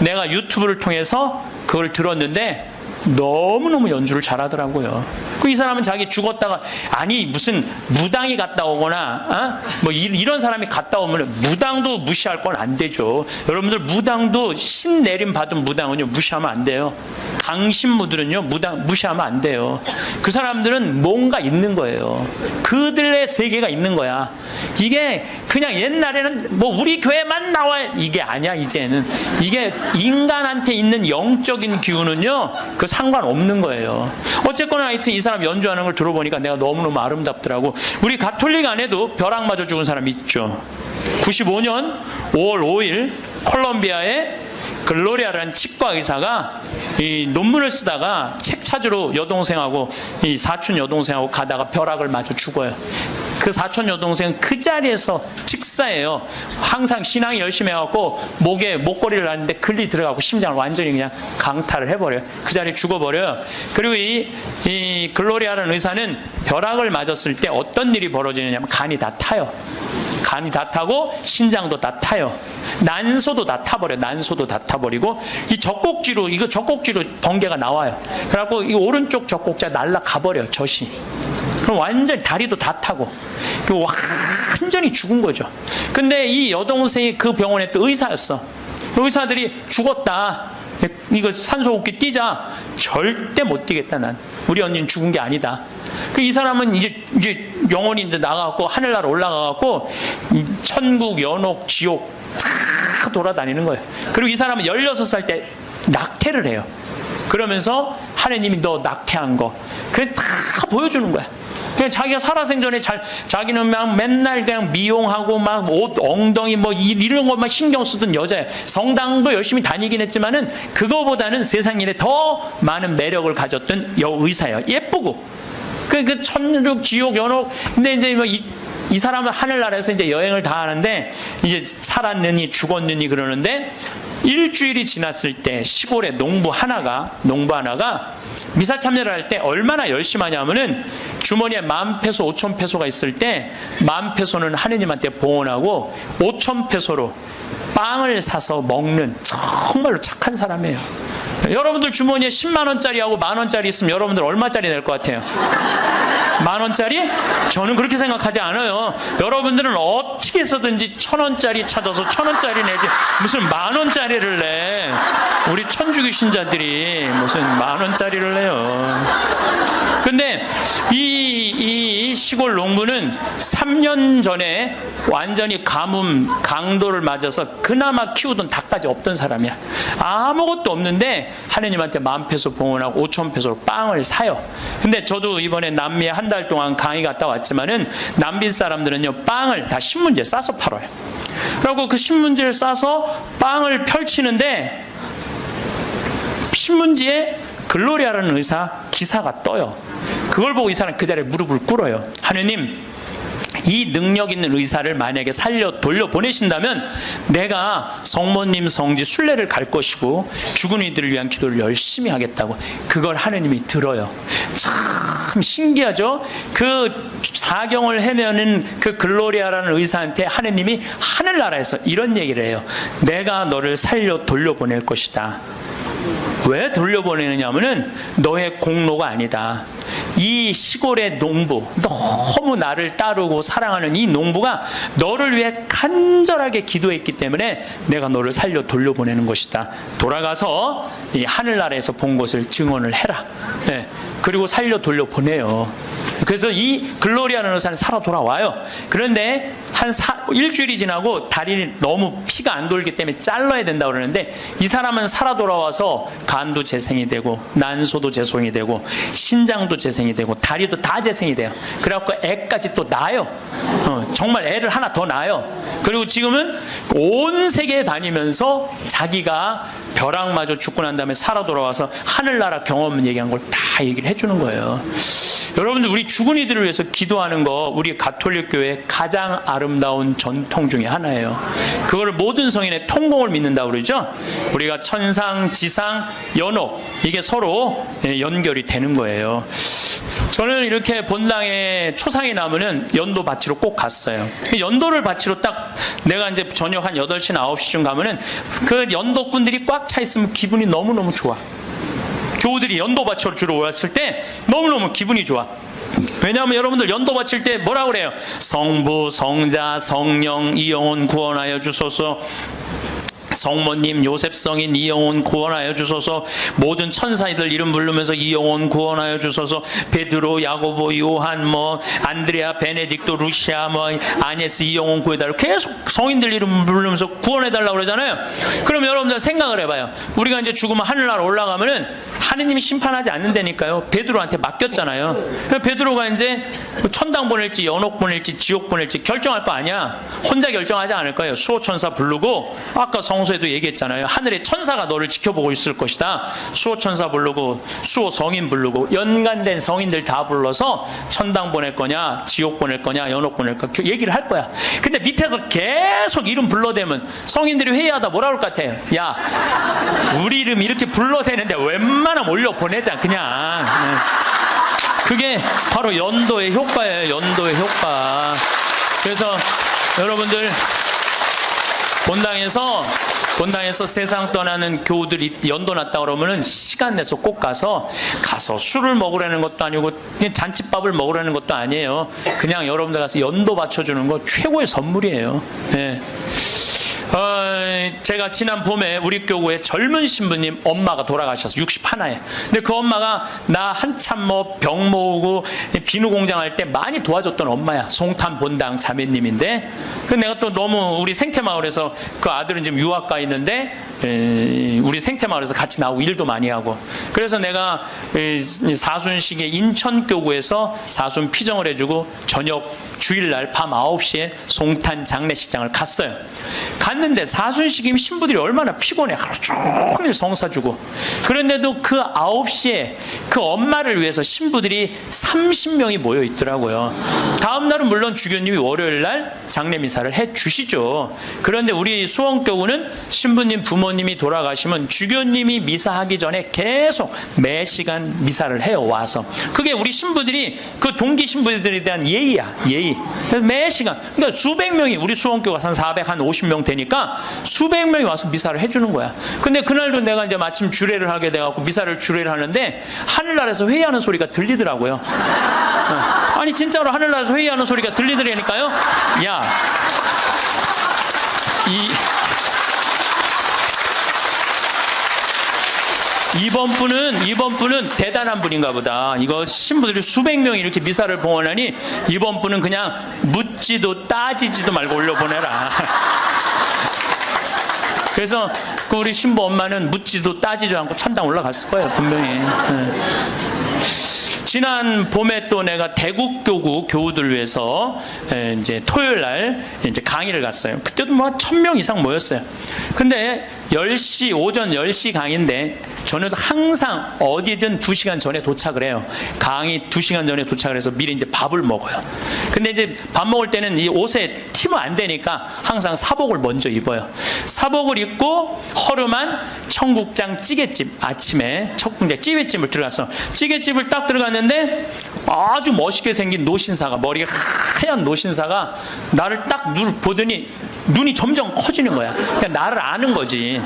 내가 유튜브를 통해서 그걸 들었는데 너무너무 연주를 잘하더라고요. 이 사람은 자기 죽었다가, 아니 무슨 무당이 갔다 오거나 뭐 이런 사람이 갔다 오면 무당도 무시할 건 안 되죠. 여러분들 무당도 신 내림 받은 무당은요 무시하면 안 돼요. 강신무들은요 무당 무시하면 안 돼요. 그 사람들은 뭔가 있는 거예요. 그들의 세계가 있는 거야. 이게 그냥 옛날에는 뭐 우리 교회만 나와 이게 아니야. 이제는 이게 인간한테 있는 영적인 기운은요 그 상관없는 거예요. 어쨌거나 하여튼 이 사람 연주하는 걸 들어보니까 내가 너무너무 아름답더라고. 우리 가톨릭 안에도 벼락 맞아 죽은 사람 있죠. 95년 5월 5일 콜롬비아의 글로리아라는 치과 의사가 이 논문을 쓰다가 책 찾으러 여동생하고 이 사촌 여동생하고 가다가 벼락을 맞아 죽어요. 그 사촌 여동생은 그 자리에서 즉사예요. 항상 신앙이 열심히 해갖고 목에 목걸이를 하는데 글리 들어가고 심장을 완전히 그냥 강탈을 해버려요. 그 자리에 죽어버려요. 그리고 이 글로리아라는 의사는 벼락을 맞았을 때 어떤 일이 벌어지느냐면 간이 다 타요. 간이 다 타고 신장도 다 타요. 난소도 다 타버려요. 난소도 다 타버리고 이 젖꼭지로 번개가 나와요. 그래갖고 이 오른쪽 젖꼭지가 날아가버려요. 젖이. 그럼 완전히 다리도 다 타고 완전히 죽은 거죠. 근데 이 여동생이 그 병원에 또 의사였어. 의사들이 죽었다. 이거 산소호흡기 뛰자. 절대 못 뛰겠다. 난 우리 언니는 죽은 게 아니다. 이 사람은 이제 영혼이 나가갖고 하늘나라 올라가갖고 이 천국, 연옥, 지옥 다 돌아다니는 거예요. 그리고 이 사람은 16살 때 낙태를 해요. 그러면서 하나님이 너 낙태한 거 그래 다 보여주는 거야. 그냥 자기가 살아생전에 자기는 막 맨날 그냥 미용하고 막 옷 엉덩이 뭐 이런 것만 신경 쓰던 여자예요. 성당도 열심히 다니긴 했지만은 그거보다는 세상 일에 더 많은 매력을 가졌던 여의사예요. 예쁘고 그 천국, 지옥, 연옥. 근데 이제 뭐 이 사람은 하늘나라에서 이제 여행을 다 하는데 이제 살았느니 죽었느니 그러는데 일주일이 지났을 때 시골의 농부 하나가 미사 참여를 할 때 얼마나 열심히 하냐면은 주머니에 10,000페소, 5,000페소가 있을 때 10,000페소는 하느님한테 봉헌하고 5,000페소로 빵을 사서 먹는 정말로 착한 사람이에요. 여러분들 주머니에 10만 원짜리하고 10,000원짜리 있으면 여러분들 얼마짜리 낼 것 같아요? 10,000원짜리? 저는 그렇게 생각하지 않아요. 여러분들은 어떻게 해서든지 1,000원짜리 찾아서 1,000원짜리 내지 무슨 10,000원짜리를 내. 우리 천주교 신자들이 무슨 10,000원짜리를 내요. 근데 이 시골 농부는 3년 전에 완전히 가뭄, 강도를 맞아서 그나마 키우던 닭까지 없던 사람이야. 아무것도 없는데 하느님한테 10,000페소 봉헌하고 5,000페소로 빵을 사요. 근데 저도 이번에 남미에 한 달 동안 강의 갔다 왔지만은 남미 사람들은요 빵을 다 신문지에 싸서 팔아요. 그리고 그 신문지를 싸서 빵을 펼치는데 신문지에 글로리아라는 의사 기사가 떠요. 그걸 보고 이 사람 그 자리에 무릎을 꿇어요. 하느님, 이 능력 있는 의사를 만약에 돌려보내신다면 내가 성모님 성지 순례를 갈 것이고 죽은 이들을 위한 기도를 열심히 하겠다고. 그걸 하느님이 들어요. 참 신기하죠? 그 사경을 헤매는 그 글로리아라는 의사한테 하느님이 하늘나라에서 이런 얘기를 해요. 내가 너를 돌려보낼 것이다. 왜 돌려보내느냐면은 너의 공로가 아니다. 이 시골의 농부, 너무 나를 따르고 사랑하는 이 농부가 너를 위해 간절하게 기도했기 때문에 내가 너를 돌려보내는 것이다. 돌아가서 이 하늘나라에서 본 것을 증언을 해라. 네. 그리고 돌려보내요. 그래서 이 글로리아라는 의사는 살아 돌아와요. 그런데 한 일주일이 지나고 다리를 너무 피가 안 돌기 때문에 잘라야 된다고 그러는데 이 사람은 살아 돌아와서 간도 재생이 되고 난소도 재생이 되고 신장도 재생이 되고 다리도 다 재생이 돼요. 그래갖고 애까지 또 낳아요. 정말 애를 하나 더 낳아요. 그리고 지금은 온 세계에 다니면서 자기가 벼락 맞아 죽고 난 다음에 살아 돌아와서 하늘나라 경험 얘기한 걸 다 얘기를 해주는 거예요. 여러분들 우리 죽은 이들을 위해서 기도하는 거 우리 가톨릭 교회의 가장 아름다운 전통 중에 하나예요. 그거를 모든 성인의 통공을 믿는다고 그러죠. 우리가 천상, 지상, 연옥 이게 서로 연결이 되는 거예요. 저는 이렇게 본당에 초상이 나면은 연도 바치러 꼭 갔어요. 연도를 바치러 딱 내가 이제 저녁 한 8시나 9시쯤 가면은 그 연도꾼들이 꽉 차 있으면 기분이 너무너무 좋아. 교우들이 연도 바치러 주러 왔을 때 너무너무 기분이 좋아. 왜냐하면 여러분들 연도 바칠 때 뭐라 그래요? 성부, 성자, 성령, 이 영혼 구원하여 주소서. 성모님, 요셉 성인 이 영혼 구원하여 주소서. 모든 천사들 이름 부르면서 이 영혼 구원하여 주소서. 베드로, 야고보, 요한, 안드레아, 베네딕토, 루시아, 아네스 이 영혼 구해달라고 계속 성인들 이름 부르면서 구원해달라고 그러잖아요. 그럼 여러분들 생각을 해봐요. 우리가 이제 죽으면 하늘나라 올라가면은 하느님이 심판하지 않는다니까요. 베드로한테 맡겼잖아요. 베드로가 이제 천당 보낼지 연옥 보낼지 지옥 보낼지 결정할 거 아니야. 혼자 결정하지 않을 거예요. 수호천사 부르고, 아까 성서에도 얘기했잖아요. 하늘의 천사가 너를 지켜보고 있을 것이다. 수호천사 부르고 수호 성인 부르고 연관된 성인들 다 불러서 천당 보낼 거냐 지옥 보낼 거냐 연옥 보낼 거냐 얘기를 할 거야. 근데 밑에서 계속 이름 불러대면 성인들이 회의하다 뭐라 그럴 것 같아요? 야, 우리 이름 이렇게 불러대는데 웬만하면 올려 보내자 그냥. 그게 바로 연도의 효과예요. 연도의 효과. 그래서 여러분들 본당에서 세상 떠나는 교우들이 연도 났다 그러면은 시간 내서 꼭 가서 술을 먹으라는 것도 아니고 그냥 잔치밥을 먹으라는 것도 아니에요. 그냥 여러분들 가서 연도 받쳐주는 거 최고의 선물이에요. 네. 제가 지난 봄에 우리 교구에 젊은 신부님 엄마가 돌아가셔서 61에. 근데 그 엄마가 나 한참 병 모으고 비누 공장 할 때 많이 도와줬던 엄마야. 송탄 본당 자매님인데. 근데 내가 또 너무 우리 생태마을에서 그 아들은 지금 유학 가 있는데 우리 생태마을에서 같이 나오고 일도 많이 하고. 그래서 내가 사순식에 인천교구에서 사순 피정을 해주고 저녁 주일날 밤 9시에 송탄 장례식장을 갔어요. 갔는데 사순식이면 신부들이 얼마나 피곤해. 하루 종일 성사 주고. 그런데도 그 9시에 그 엄마를 위해서 신부들이 30명이 모여 있더라고요. 다음 날은 물론 주교님이 월요일날 장례미사를 해주시죠. 그런데 우리 수원교구는 신부님 부모님이 돌아가시면 주교님이 미사하기 전에 계속 매 시간 미사를 해요. 와서. 그게 우리 신부들이 그 동기 신부들에 대한 예의야. 예의. 그래서 매 시간, 그러니까 수백 명이 우리 수원교가 한 450명 되니까 수백 명이 와서 미사를 해주는 거야. 근데 그날도 내가 이제 마침 주례를 하게 돼갖고 미사를 주례를 하는데 하늘나라에서 회의하는 소리가 들리더라고요. 아니 진짜로 하늘나라에서 회의하는 소리가 들리더라니까요. 야, 이번 분은 대단한 분인가 보다. 이거 신부들이 수백 명이 이렇게 미사를 봉헌하니 이번 분은 그냥 묻지도 따지지도 말고 올려보내라. 그래서 그 우리 신부 엄마는 묻지도 따지지도 않고 천당 올라갔을 거예요, 분명히. 지난 봄에 또 내가 대국교구 교우들 위해서 이제 토요일 날 이제 강의를 갔어요. 그때도 1000명 이상 모였어요. 근데 10시, 오전 10시 강의인데 저는 항상 어디든 2시간 전에 도착을 해요. 강의 2시간 전에 도착을 해서 미리 이제 밥을 먹어요. 근데 이제 밥 먹을 때는 이 옷에 튀면 안 되니까 항상 사복을 먼저 입어요. 사복을 입고 허름한 청국장 찌개집, 아침에 청국장 찌개집을 들어가서 찌개집을 딱 들어갔는데 아주 멋있게 생긴 노신사가, 머리가 하얀 노신사가 나를 딱 보더니 눈이 점점 커지는 거야. 그냥 나를 아는 거지.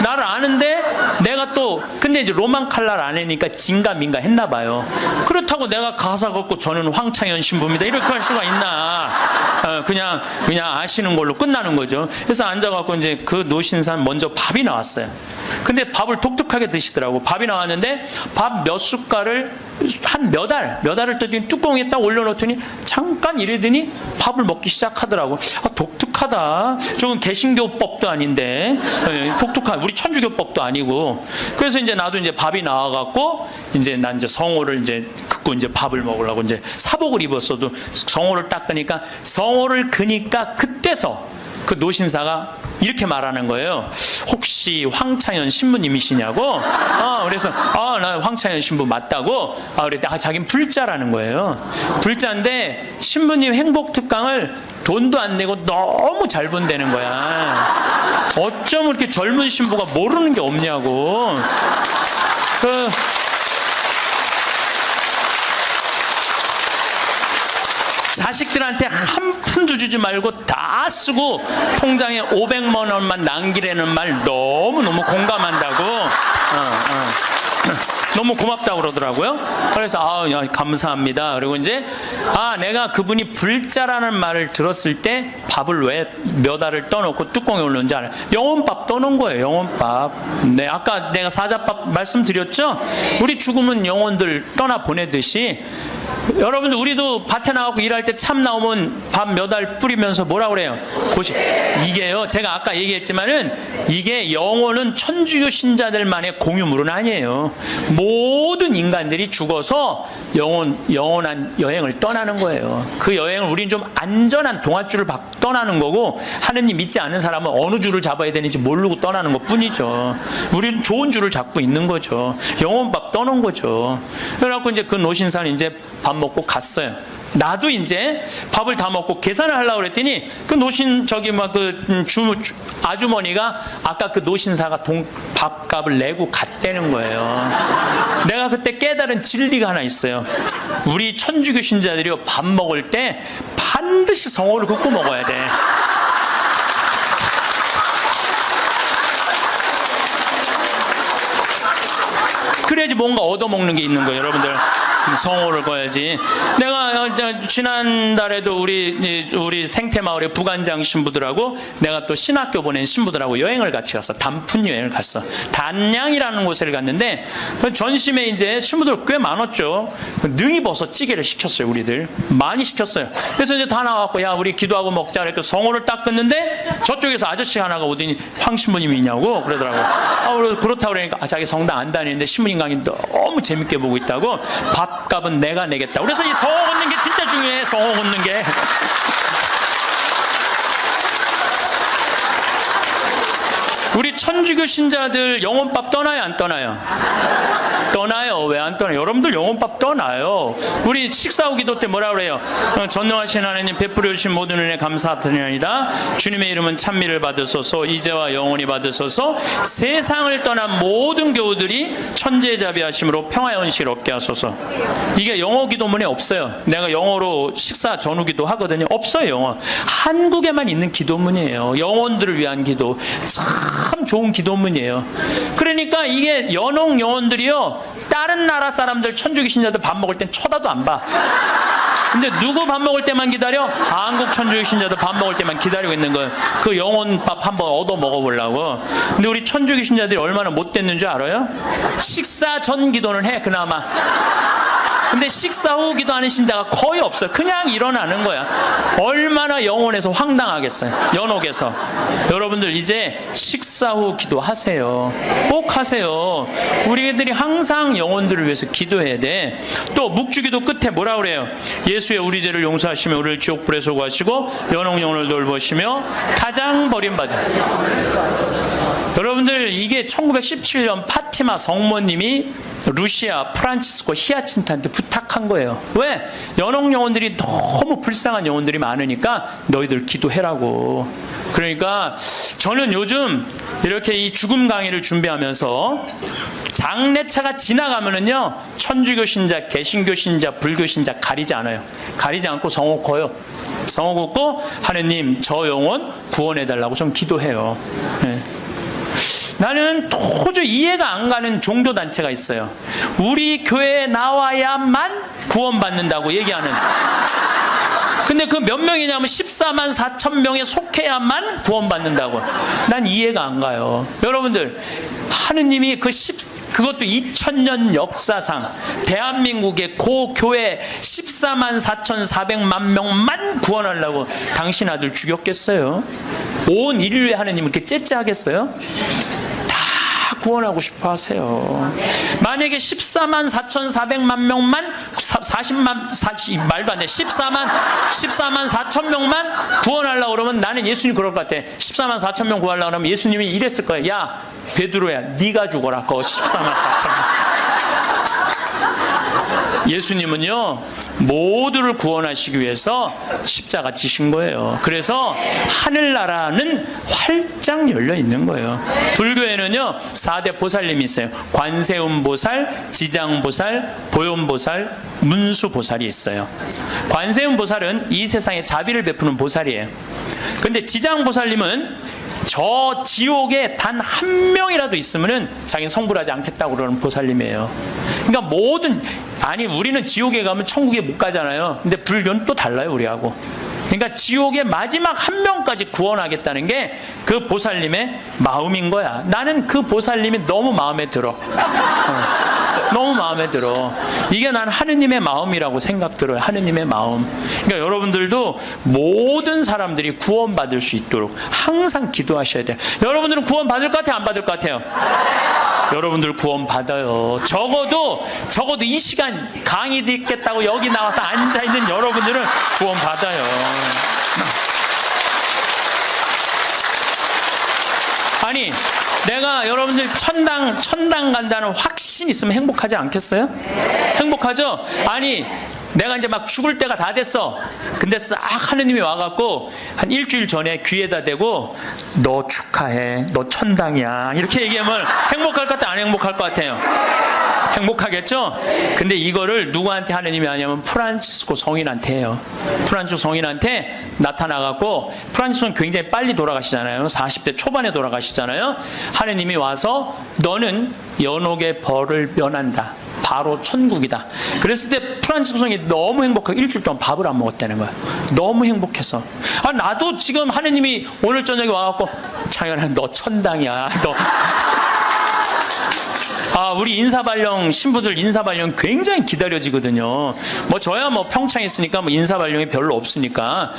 나를 아는데 내가 또 근데 이제 로만 칼날 아내니까 진가민가 했나 봐요. 그렇다고 내가 가사 걷고 저는 황창현 신부입니다 이렇게 할 수가 있나. 그냥 아시는 걸로 끝나는 거죠. 그래서 앉아갖고 이제 그 노신산 먼저 밥이 나왔어요. 근데 밥을 독특하게 드시더라고. 밥이 나왔는데 밥 몇 숟갈을 한 몇 알을 떠더니 뚜껑에 딱 올려놓더니 잠깐 이러더니 밥을 먹기 시작하더라고. 독특하다. 저건 개신교법도 아닌데 독특한 우리 천주교법도 아니고. 그래서 이제 나도 이제 밥이 나와갖고 이제 난 이제 성호를 이제 긋고 이제 밥을 먹으려고 이제 사복을 입었어도 성호를 딱 끄니까 성호를 그니까 그때서 그 노신사가 이렇게 말하는 거예요. 혹시 황창현 신부님이시냐고? 그래서 나 황창현 신부 맞다고. 그랬더니 자기는 불자라는 거예요. 불자인데 신부님 행복 특강을 돈도 안 내고 너무 잘 본다는 거야. 어쩜 이렇게 젊은 신부가 모르는 게 없냐고. 자식들한테 한 푼도 주지 말고 다 쓰고 통장에 500만 원만 남기라는 말 너무너무 공감한다고 너무 고맙다고 그러더라고요. 그래서 감사합니다. 그리고 이제 내가 그분이 불자라는 말을 들었을 때 밥을 왜 몇 알을 떠놓고 뚜껑에 올렸는지 알아요. 영혼밥 떠놓은 거예요. 영혼밥. 네, 아까 내가 사자밥 말씀드렸죠. 우리 죽으면 영혼들 떠나 보내듯이 여러분들 우리도 밭에 나가고 일할 때 참 나오면 밥 몇 알 뿌리면서 뭐라 그래요? 이게요, 제가 아까 얘기했지만은 이게 영혼은 천주교 신자들만의 공유물은 아니에요. 모든 인간들이 죽어서 영원한 여행을 떠나는 거예요. 그 여행을 우리는 좀 안전한 동아줄을 떠나는 거고, 하느님 믿지 않는 사람은 어느 줄을 잡아야 되는지 모르고 떠나는 것 뿐이죠. 우리는 좋은 줄을 잡고 있는 거죠. 영혼밥 떠는 거죠. 그래갖고 이제 그 노신사는 이제 밥 먹고 갔어요. 나도 이제 밥을 다 먹고 계산을 하려고 그랬더니 그 노신 아주머니가 아까 그 노신사가 밥값을 내고 갔다는 거예요. 내가 그때 깨달은 진리가 하나 있어요. 우리 천주교 신자들이 밥 먹을 때 반드시 성호를 긋고 먹어야 돼. 그래야지 뭔가 얻어먹는 게 있는 거예요, 여러분들. 성호를 꺼야지. 내가 지난달에도 우리 생태마을의 부관장 신부들하고 내가 또 신학교 보낸 신부들하고 여행을 같이 갔어. 단풍 여행을 갔어. 단양이라는 곳을 갔는데 전심에 이제 신부들 꽤 많았죠. 능이버섯 찌개를 시켰어요. 우리들 많이 시켰어요. 그래서 이제 다 나와갖고 야 우리 기도하고 먹자 그랬고 성호를 딱 끊는데 저쪽에서 아저씨 하나가 오더니 황 신부님이 있냐고 그러더라고. 그렇다고 그러니까 자기 성당 안 다니는데 신부님 강의 너무 재밌게 보고 있다고 밥값은 내가 내겠다. 그래서 이 성호 걷는 게 진짜 중요해. 성호 걷는 게. 우리 천주교 신자들 영혼밥 떠나요, 안 떠나요? 떠나요. 왜 안 떠나요? 여러분들 영혼밥 떠나요. 우리 식사 후 기도 때 뭐라 그래요? 전능하신 하나님 베풀어 주신 모든 은혜 감사드리나이다. 주님의 이름은 찬미를 받으소서, 이제와 영원히 받으소서. 세상을 떠난 모든 교우들이 천재자비하심으로 평화의恩식을 얻게 하소서. 이게 영어 기도문에 없어요. 내가 영어로 식사 전후 기도 하거든요. 없어요, 영어. 한국에만 있는 기도문이에요. 영혼들을 위한 기도. 참 좋은 기도문이에요. 그러니까 이게 연옥 영혼들이요, 다른 나라 사람들 천주교 신자들 밥 먹을 땐 쳐다도 안 봐. 근데 누구 밥 먹을 때만 기다려? 한국 천주교 신자들 밥 먹을 때만 기다리고 있는 거예요. 그 영혼밥 한번 얻어 먹어보려고. 근데 우리 천주교 신자들이 얼마나 못됐는 줄 알아요? 식사 전 기도는 해 그나마. 근데 식사 후 기도하는 신자가 거의 없어요. 그냥 일어나는 거야. 얼마나 영혼에서 황당하겠어요. 연옥에서. 여러분들 이제 식사 후 기도하세요. 꼭 하세요. 우리들이 항상 영혼들을 위해서 기도해야 돼. 또 묵주기도 끝에 뭐라 그래요? 예수의 우리 죄를 용서하시며 우리를 지옥불에 소구하시고 연옥 영혼을 돌보시며 가장 버림받은. 여러분들 이게 1917년 파티마 성모님이 루시아 프란치스코 히아친트한테 부탁한 거예요. 왜? 연옥 영혼들이 너무 불쌍한 영혼들이 많으니까 너희들 기도해라고. 그러니까 저는 요즘 이렇게 이 죽음 강의를 준비하면서 장례차가 지나가면은요, 천주교 신자, 개신교 신자, 불교 신자 가리지 않아요. 가리지 않고 성호 커요. 성호 걷고 하느님 저 영혼 구원해달라고 좀 기도해요. 네. 나는 도저히 이해가 안 가는 종교단체가 있어요. 우리 교회에 나와야만 구원받는다고 얘기하는. 근데 그 몇 명이냐면 14만 4천 명에 속해야만 구원받는다고. 난 이해가 안 가요. 여러분들, 하느님이 그것도 2000년 역사상 대한민국의 고교회 14만 4,400만 명만 구원하려고 당신 아들 죽였겠어요? 온 인류의 하느님 이렇게 째째하겠어요? 구원하고 싶어 하세요. 만약에 14만 4,400만 명만 14만 4천 명만 구원하려고 그러면 나는 예수님 그럴 것 같아. 14만 4천 명 구하려고 그러면 예수님이 이랬을 거야. 야 베드로야 네가 죽어라. 그거 14만 4천 명. 예수님은요, 모두를 구원하시기 위해서 십자가 지신 거예요. 그래서 하늘나라는 활짝 열려 있는 거예요. 불교에는요, 4대 보살님이 있어요. 관세음보살, 지장보살, 보현보살, 문수보살이 있어요. 관세음보살은 이 세상에 자비를 베푸는 보살이에요. 근데 지장보살님은 저 지옥에 단 한 명이라도 있으면은 자기는 성불하지 않겠다고 그러는 보살님이에요. 그러니까 우리는 지옥에 가면 천국에 못 가잖아요. 근데 불교는 또 달라요, 우리하고. 그러니까 지옥의 마지막 한 명까지 구원하겠다는 게 그 보살님의 마음인 거야. 나는 그 보살님이 너무 마음에 들어. 너무 마음에 들어. 이게 난 하느님의 마음이라고 생각 들어요. 하느님의 마음. 그러니까 여러분들도 모든 사람들이 구원받을 수 있도록 항상 기도하셔야 돼요. 여러분들은 구원 받을 것 같아요? 안 받을 것 같아요? 여러분들 구원 받아요. 적어도 이 시간 강의 듣겠다고 여기 나와서 앉아있는 여러분들은 구원 받아요. 아니, 내가 여러분들 천당 간다는 확신 있으면 행복하지 않겠어요? 행복하죠? 아니, 내가 이제 막 죽을 때가 다 됐어. 근데 싹 하느님이 와갖고 한 일주일 전에 귀에다 대고 너 축하해, 너 천당이야, 이렇게 얘기하면 행복할 것 같아, 안 행복할 것 같아요? 행복하겠죠? 근데 이거를 누구한테 하느님이 하냐면 프란치스코 성인한테 해요. 프란치스코 성인한테 나타나갖고, 프란치스코는 굉장히 빨리 돌아가시잖아요. 40대 초반에 돌아가시잖아요. 하느님이 와서 너는 연옥의 벌을 면한다, 바로 천국이다. 그랬을 때 프란치스코 성인이 너무 행복하고 일주일 동안 밥을 안 먹었다는 거야. 너무 행복해서. 나도 지금 하느님이 오늘 저녁에 와갖고 창현아 너 천당이야, 너. 우리 인사발령 신부들 인사발령 굉장히 기다려지거든요. 저야 평창에 있으니까 인사발령이 별로 없으니까.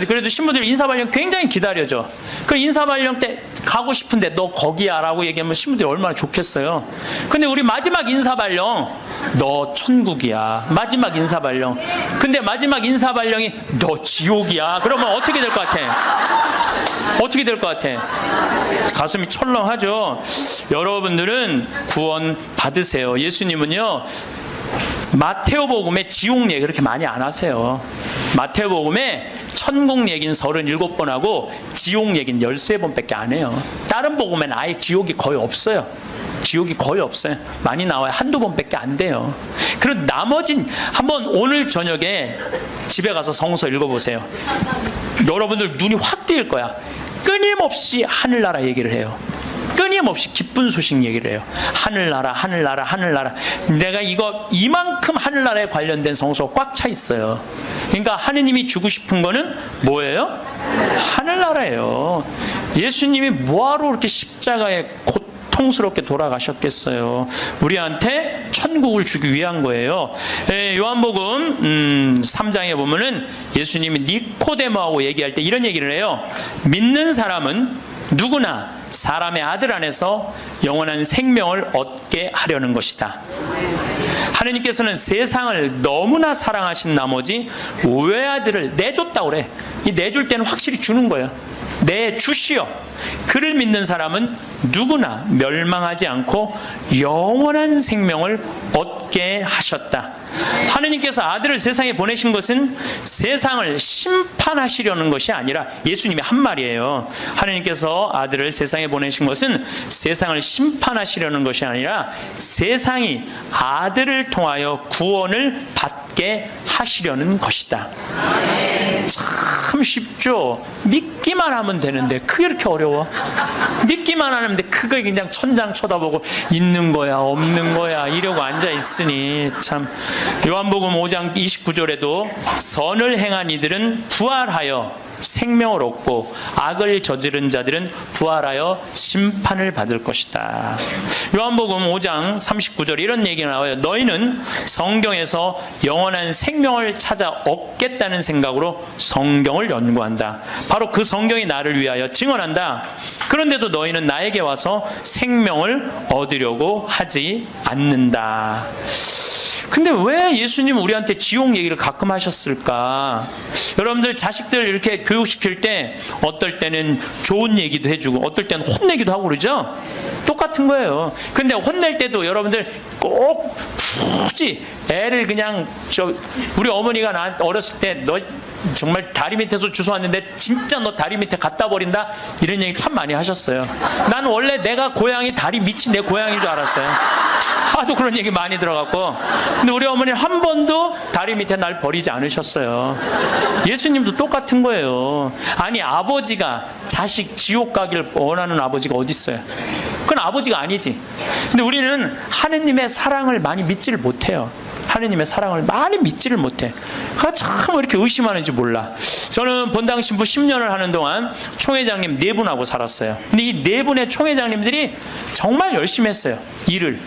그래도 신부들 인사발령 굉장히 기다려져. 그 인사발령 때 가고 싶은데 너 거기야라고 얘기하면 신부들이 얼마나 좋겠어요. 근데 우리 마지막 인사발령 너 천국이야. 마지막 인사발령. 근데 마지막 인사발령이 너 지옥이야. 그러면 어떻게 될 것 같아? 어떻게 될 것 같아? 가슴이 철렁하죠. 여러분들은 구원 받으세요. 예수님은요, 마태오복음에 지옥 얘기 그렇게 많이 안 하세요. 마태오복음에 천국 얘기는 37번 하고 지옥 얘기는 13번밖에 안 해요. 다른 복음에는 아예 지옥이 거의 없어요. 지옥이 거의 없어요. 많이 나와요. 한두 번밖에 안 돼요. 그리고 나머진 한번 오늘 저녁에 집에 가서 성서 읽어보세요. 여러분들 눈이 확 뜨일 거야. 끊임없이 하늘나라 얘기를 해요. 끊임없이 기쁜 소식 얘기를 해요. 하늘나라, 하늘나라, 하늘나라. 내가 이만큼 하늘나라에 관련된 성서가 꽉 차 있어요. 그러니까 하느님이 주고 싶은 거는 뭐예요? 하늘나라예요. 예수님이 뭐하러 그렇게 십자가에 고통스럽게 돌아가셨겠어요? 우리한테 천국을 주기 위한 거예요. 요한복음 3장에 보면은 예수님이 니코데모하고 얘기할 때 이런 얘기를 해요. 믿는 사람은 누구나 사람의 아들 안에서 영원한 생명을 얻게 하려는 것이다. 하느님께서는 세상을 너무나 사랑하신 나머지 외아들을 내줬다고 그래. 이 내줄 때는 확실히 주는 거예요. 내주시오. 그를 믿는 사람은 누구나 멸망하지 않고 영원한 생명을 얻게 하셨다. 하느님께서 아들을 세상에 보내신 것은 세상을 심판하시려는 것이 아니라, 예수님이 한 말이에요. 하느님께서 아들을 세상에 보내신 것은 세상을 심판하시려는 것이 아니라 세상이 아들을 통하여 구원을 받게 하시려는 것이다. 참 쉽죠? 믿기만 하면 되는데 그게 이렇게 어려워? 믿기만 하는데 그게 그냥 천장 쳐다보고 있는 거야 없는 거야 이러고 앉아있으니 참. 요한복음 5장 29절에도 선을 행한 이들은 부활하여 생명을 얻고 악을 저지른 자들은 부활하여 심판을 받을 것이다. 요한복음 5장 39절에 이런 얘기가 나와요. 너희는 성경에서 영원한 생명을 찾아 얻겠다는 생각으로 성경을 연구한다. 바로 그 성경이 나를 위하여 증언한다. 그런데도 너희는 나에게 와서 생명을 얻으려고 하지 않는다. 근데 왜 예수님은 우리한테 지옥 얘기를 가끔 하셨을까? 여러분들 자식들 이렇게 교육시킬 때 어떨 때는 좋은 얘기도 해주고 어떨 때는 혼내기도 하고 그러죠? 똑같은 거예요. 근데 혼낼 때도 여러분들 꼭 굳이 애를 그냥 우리 어머니가 나 어렸을 때 너 정말 다리 밑에서 주워왔는데 진짜 너 다리 밑에 갖다 버린다? 이런 얘기 참 많이 하셨어요. 나는 원래 내가 고향이 다리 밑이 내 고향인 줄 알았어요. 하도 그런 얘기 많이 들어갔고. 근데 우리 어머니는 한 번도 다리 밑에 날 버리지 않으셨어요. 예수님도 똑같은 거예요. 아니 아버지가 자식 지옥 가기를 원하는 아버지가 어디 있어요? 그건 아버지가 아니지. 근데 우리는 하느님의 사랑을 많이 믿지를 못해요. 하느님의 사랑을 많이 믿지를 못해. 그가 참 이렇게 의심하는지 몰라. 저는 본당 신부 10년을 하는 동안 총회장님 4분하고 살았어요. 근데 이 4분의 총회장님들이 정말 열심히 했어요. 일을.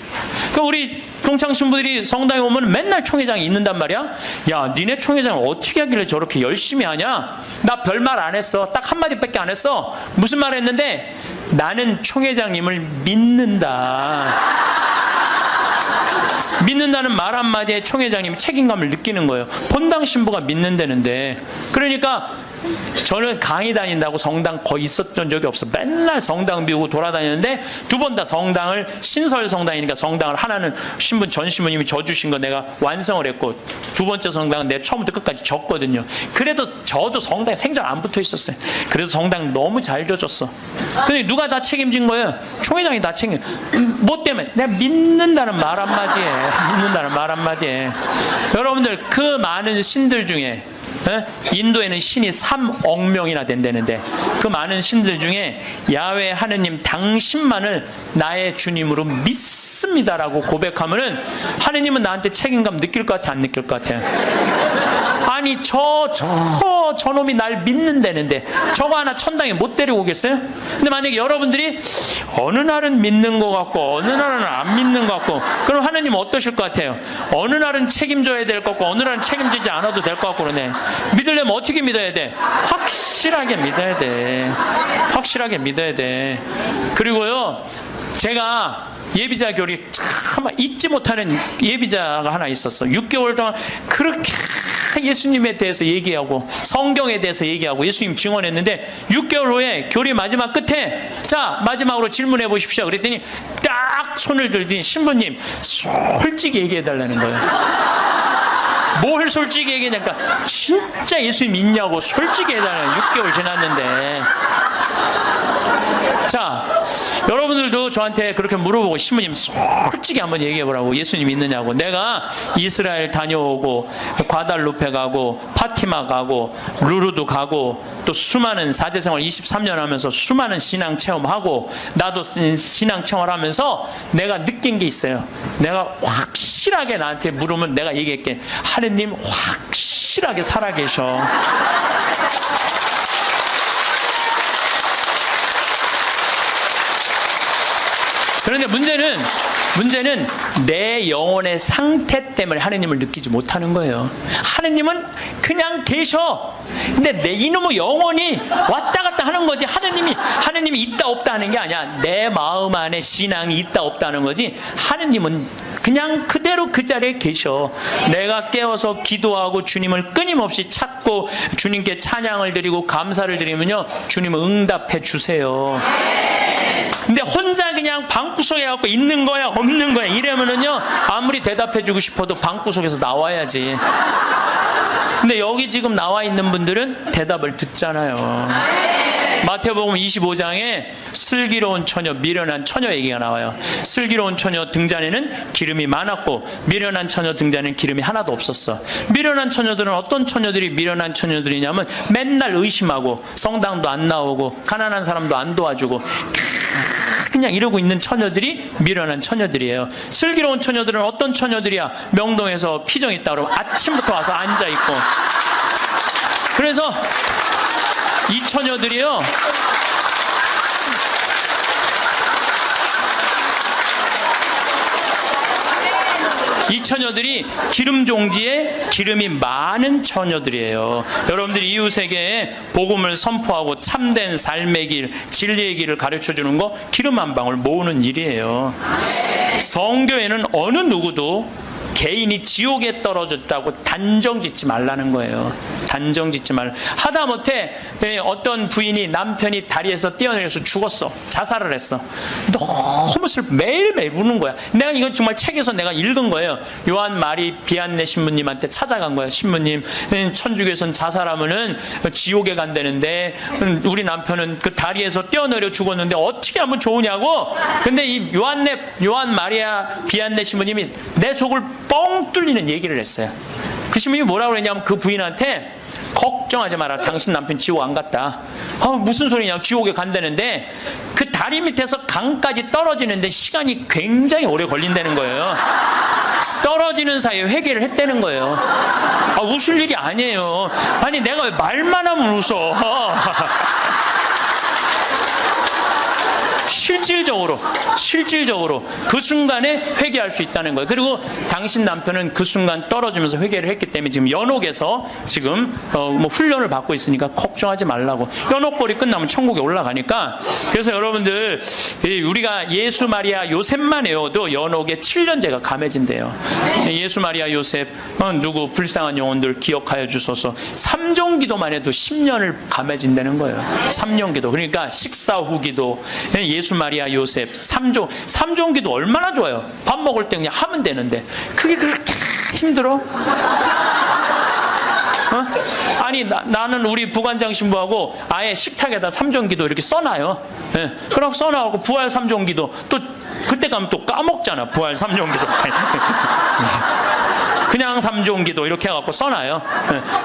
그러니까 우리 동창 신부들이 성당에 오면 맨날 총회장이 있는단 말이야. 야, 니네 총회장 어떻게 하길래 저렇게 열심히 하냐? 나 별말 안 했어. 딱 한마디밖에 안 했어. 무슨 말 했는데? 나는 총회장님을 믿는다. 믿는다는 말 한마디에 총회장님이 책임감을 느끼는 거예요. 본당 신부가 믿는다는데. 그러니까 저는 강의 다닌다고 성당 거의 있었던 적이 없어. 맨날 성당 비우고 돌아다녔는데 2번 다 성당을 신설 성당이니까 성당을 하나는 전 신부님이 져주신 거 내가 완성을 했고 2번째 성당은 내가 처음부터 끝까지 졌거든요. 그래도 저도 성당에 생전 안 붙어 있었어요. 그래도 성당 너무 잘 져줬어. 근데 누가 다 책임진 거예요? 총회장이 다 책임. 뭐 때문에? 내가 믿는다는 말 한마디에. 여러분들 그 많은 신들 중에 인도에는 신이 3억 명이나 된다는데 그 많은 신들 중에 야훼 하느님 당신만을 나의 주님으로 믿습니다라고 고백하면은 하느님은 나한테 책임감 느낄 것 같아, 안 느낄 것 같아? 아니 저놈이 날 믿는다는데 저거 하나 천당에 못 데리고 오겠어요? 근데 만약에 여러분들이 어느 날은 믿는 것 같고 어느 날은 안 믿는 것 같고, 그럼 하느님 어떠실 것 같아요? 어느 날은 책임져야 될 것 같고 어느 날은 책임지지 않아도 될 것 같고 그러네. 믿으려면 어떻게 믿어야 돼? 확실하게 믿어야 돼. 확실하게 믿어야 돼. 그리고요, 제가 예비자 교리 참 잊지 못하는 예비자가 하나 있었어. 6개월 동안 그렇게 예수님에 대해서 얘기하고 성경에 대해서 얘기하고 예수님 증언했는데 6개월 후에 교리 마지막 끝에 자 마지막으로 질문해 보십시오 그랬더니 딱 손을 들더니 신부님 솔직히 얘기해 달라는 거예요. 뭘 솔직히 얘기하니까 진짜 예수님 믿냐고 솔직히 해달라는. 6개월 지났는데. 자, 여러분들도 저한테 그렇게 물어보고 신부님 솔직히 한번 얘기해보라고. 예수님 믿느냐고. 내가 이스라엘 다녀오고 과달루페 가고 파티마 가고 루르도 가고 또 수많은 사제생활 23년 하면서 수많은 신앙 체험하고 나도 신앙 체험하면서 내가 느낀 게 있어요. 내가 확실하게 나한테 물으면 내가 얘기할게. 하느님 확실하게 살아계셔. 그런데 문제는 내 영혼의 상태 때문에 하느님을 느끼지 못하는 거예요. 하느님은 그냥 계셔. 근데 내 이놈의 영혼이 왔다 갔다 하는 거지. 하느님이 있다 없다 하는 게 아니야. 내 마음 안에 신앙이 있다 없다 하는 거지. 하느님은 그냥 그대로 그 자리에 계셔. 내가 깨어서 기도하고 주님을 끊임없이 찾고 주님께 찬양을 드리고 감사를 드리면요, 주님은 응답해 주세요. 근데 혼자 그냥 방구석에 갖고 있는 거야 없는 거야 이러면은요, 아무리 대답해 주고 싶어도 방구석에서 나와야지. 근데 여기 지금 나와 있는 분들은 대답을 듣잖아요. 마태복음 25장에 슬기로운 처녀, 미련한 처녀 얘기가 나와요. 슬기로운 처녀 등잔에는 기름이 많았고 미련한 처녀 등잔에는 기름이 하나도 없었어. 미련한 처녀들은 어떤 처녀들이 미련한 처녀들이냐면 맨날 의심하고 성당도 안 나오고 가난한 사람도 안 도와주고 그냥 이러고 있는 처녀들이 미련한 처녀들이에요. 슬기로운 처녀들은 어떤 처녀들이야? 명동에서 피정 있다 그러면 아침부터 와서 앉아있고. 그래서 이 처녀들이요, 이 처녀들이 기름 종지에 기름이 많은 처녀들이에요. 여러분들이 이웃에게 복음을 선포하고 참된 삶의 길, 진리의 길을 가르쳐주는 거 기름 한 방울 모으는 일이에요. 성교에는 어느 누구도 개인이 지옥에 떨어졌다고 단정 짓지 말라는 거예요. 단정 짓지 말라. 하다못해 어떤 부인이 남편이 다리에서 뛰어내려서 죽었어. 자살을 했어. 너무 매일매일 우는 거야. 내가 이건 정말 책에서 내가 읽은 거예요. 요한 마리 비안네 신부님한테 찾아간 거야. 신부님, 천주교에서는 자살하면은 지옥에 간다는데 우리 남편은 그 다리에서 뛰어내려 죽었는데 어떻게 하면 좋으냐고. 근데 이 요한 마리아 비안네 신부님이 내 속을 뻥 뚫리는 얘기를 했어요. 그 신부님이 뭐라고 그랬냐면 그 부인한테 걱정하지 마라. 당신 남편 지옥 안 갔다. 무슨 소리냐. 지옥에 간다는데 그 다리 밑에서 강까지 떨어지는데 시간이 굉장히 오래 걸린다는 거예요. 떨어지는 사이에 회개를 했다는 거예요. 웃을 일이 아니에요. 아니 내가 왜 말만 하면 웃어. 실질적으로 그 순간에 회개할 수 있다는 거예요. 그리고 당신 남편은 그 순간 떨어지면서 회개를 했기 때문에 지금 연옥에서 지금 뭐 훈련을 받고 있으니까 걱정하지 말라고. 연옥벌이 끝나면 천국에 올라가니까. 그래서 여러분들 우리가 예수 마리아 요셉만 외워도 연옥에 7년제가 감해진대요. 예수 마리아 요셉 누구 불쌍한 영혼들 기억하여 주소서. 3종 기도만 해도 10년을 감해진다는 거예요. 3년 기도. 그러니까 식사 후 기도, 예수 마리아 요셉 3종 기도 얼마나 좋아요. 밥 먹을 때 그냥 하면 되는데 그게 그렇게 힘들어? 아니 나는 우리 부관장 신부하고 아예 식탁에다 3종 기도 이렇게 써놔요. 그럼 써놔갖고 부활 3종 기도 또 그때 가면 또 까먹잖아. 부활 3종 기도 그냥 3종 기도 이렇게 해갖고 써놔요.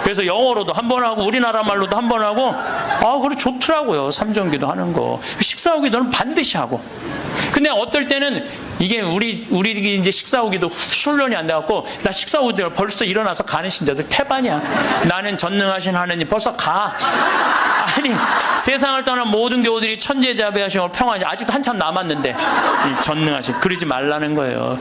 그래서 영어로도 한 번 하고 우리나라 말로도 한 번 하고 그래 좋더라고요. 3종 기도 하는 거. 식사 후 기도는 반드시 하고. 근데 어떨 때는 이게 우리 이제 식사 후 기도 훈련이 안 돼갖고 나 식사 후 기도 벌써 일어나서 가는 신자들 태반이야. 나는 전능하신 하느님 벌써 가. 아니 세상을 떠난 모든 교우들이 천지자비하시고 평안히 아직도 한참 남았는데 전능하신 그러지 말라는 거예요.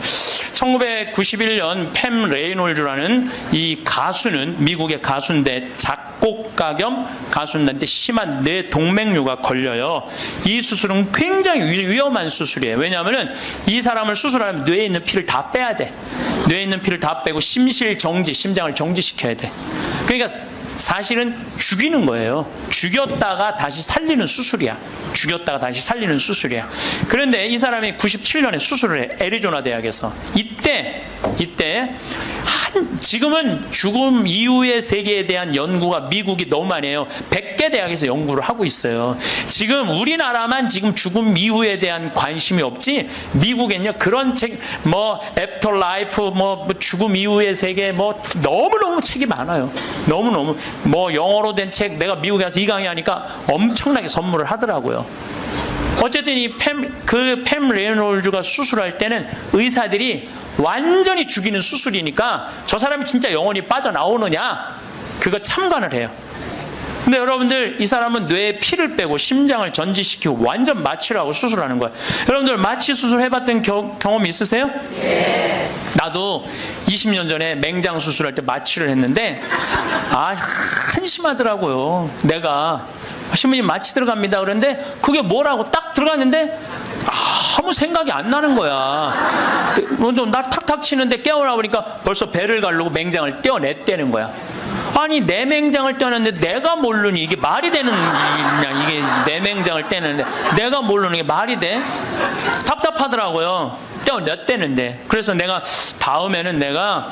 1991년 팸 레이놀즈라는 이 가수는 미국의 가수인데 작곡가 겸 가수인데 심한 뇌동맥류가 걸려요. 이 수술은 굉장히 위험한 수술이에요. 왜냐하면 이 사람을 수술하면 뇌에 있는 피를 다 빼야 돼. 뇌에 있는 피를 다 빼고 심장을 정지시켜야 돼. 그러니까 사실은 죽이는 거예요. 죽였다가 다시 살리는 수술이야. 그런데 이 사람이 97년에 수술을 해. 애리조나 대학에서. 이때 지금은 죽음 이후의 세계에 대한 연구가 미국이 너무 많이 해요. 100개 대학에서 연구를 하고 있어요. 지금 우리나라만 지금 죽음 이후에 대한 관심이 없지 미국엔요 그런 책 애프터 라이프 죽음 이후의 세계 너무너무 책이 많아요. 너무너무 영어로 된 책 내가 미국에 가서 이 강의하니까 엄청나게 선물을 하더라고요. 어쨌든 이 팸 레이놀즈가 수술할 때는 의사들이 완전히 죽이는 수술이니까 저 사람이 진짜 영혼이 빠져나오느냐 그거 참관을 해요. 근데 여러분들 이 사람은 뇌에 피를 빼고 심장을 전지시키고 완전 마취를 하고 수술하는 거예요. 여러분들 마취 수술 해봤던 경험 있으세요? 네. 나도 20년 전에 맹장 수술할 때 마취를 했는데 한심하더라고요. 내가 신부님 마취 들어갑니다 그런데 그게 뭐라고 딱 들어갔는데 아무 생각이 안 나는 거야. 나 탁탁 치는데 깨어나 보니까 벌써 배를 가르고 맹장을 떼어냈다는 거야. 아니 내 맹장을 떼었는데 내가 모르니 이게 말이 되는 일이냐. 이게 내 맹장을 떼는데 내가 모르는 게 말이 돼? 답답하더라고요. 떼어냈대는데. 그래서 내가 다음에는 내가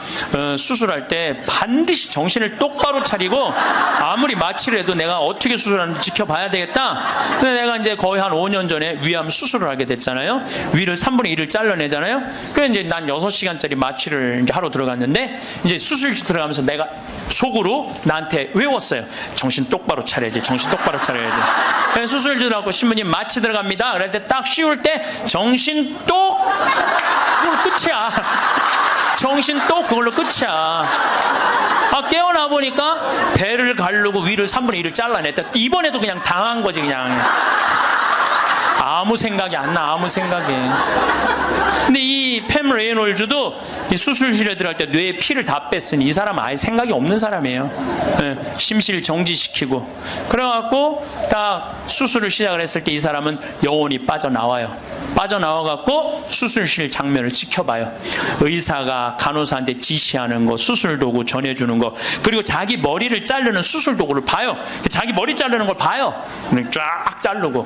수술할 때 반드시 정신을 똑바로 차리고 아무리 마취를 해도 내가 어떻게 수술하는지 지켜봐야 되겠다. 근데 내가 이제 거의 한 5년 전에 위암 수술을 하게 됐잖아요. 위를 3분의 1을 잘라내잖아요. 그래서 이제 난 6시간짜리 마취를 이제 하러 들어갔는데 이제 수술실 들어가면서 내가 속으로 나한테 외웠어요. 정신 똑바로 차려야지. 정신 똑바로 차려야지. 그래서 수술실 들어가고 신부님 마취 들어갑니다. 그럴 때 딱 씌울 때 정신 똑 그걸로 끝이야. 정신 또 그걸로 끝이야. 깨어나 보니까 배를 가르고 위를 3분의 1을 잘라냈다. 이번에도 그냥 당한 거지 그냥. 아무 생각이 안 나. 아무 생각이. 근데 이 팸 레이놀즈도 이 수술실에 들어갈 때 뇌에 피를 다 뺐으니 이 사람은 아예 생각이 없는 사람이에요. 심실 정지시키고. 그래갖고 딱 수술을 시작을 했을 때 이 사람은 영혼이 빠져나와요. 빠져나와갖고 수술실 장면을 지켜봐요. 의사가 간호사한테 지시하는 거, 수술 도구 전해주는 거, 그리고 자기 머리를 자르는 수술 도구를 봐요. 자기 머리 자르는 걸 봐요. 쫙 자르고.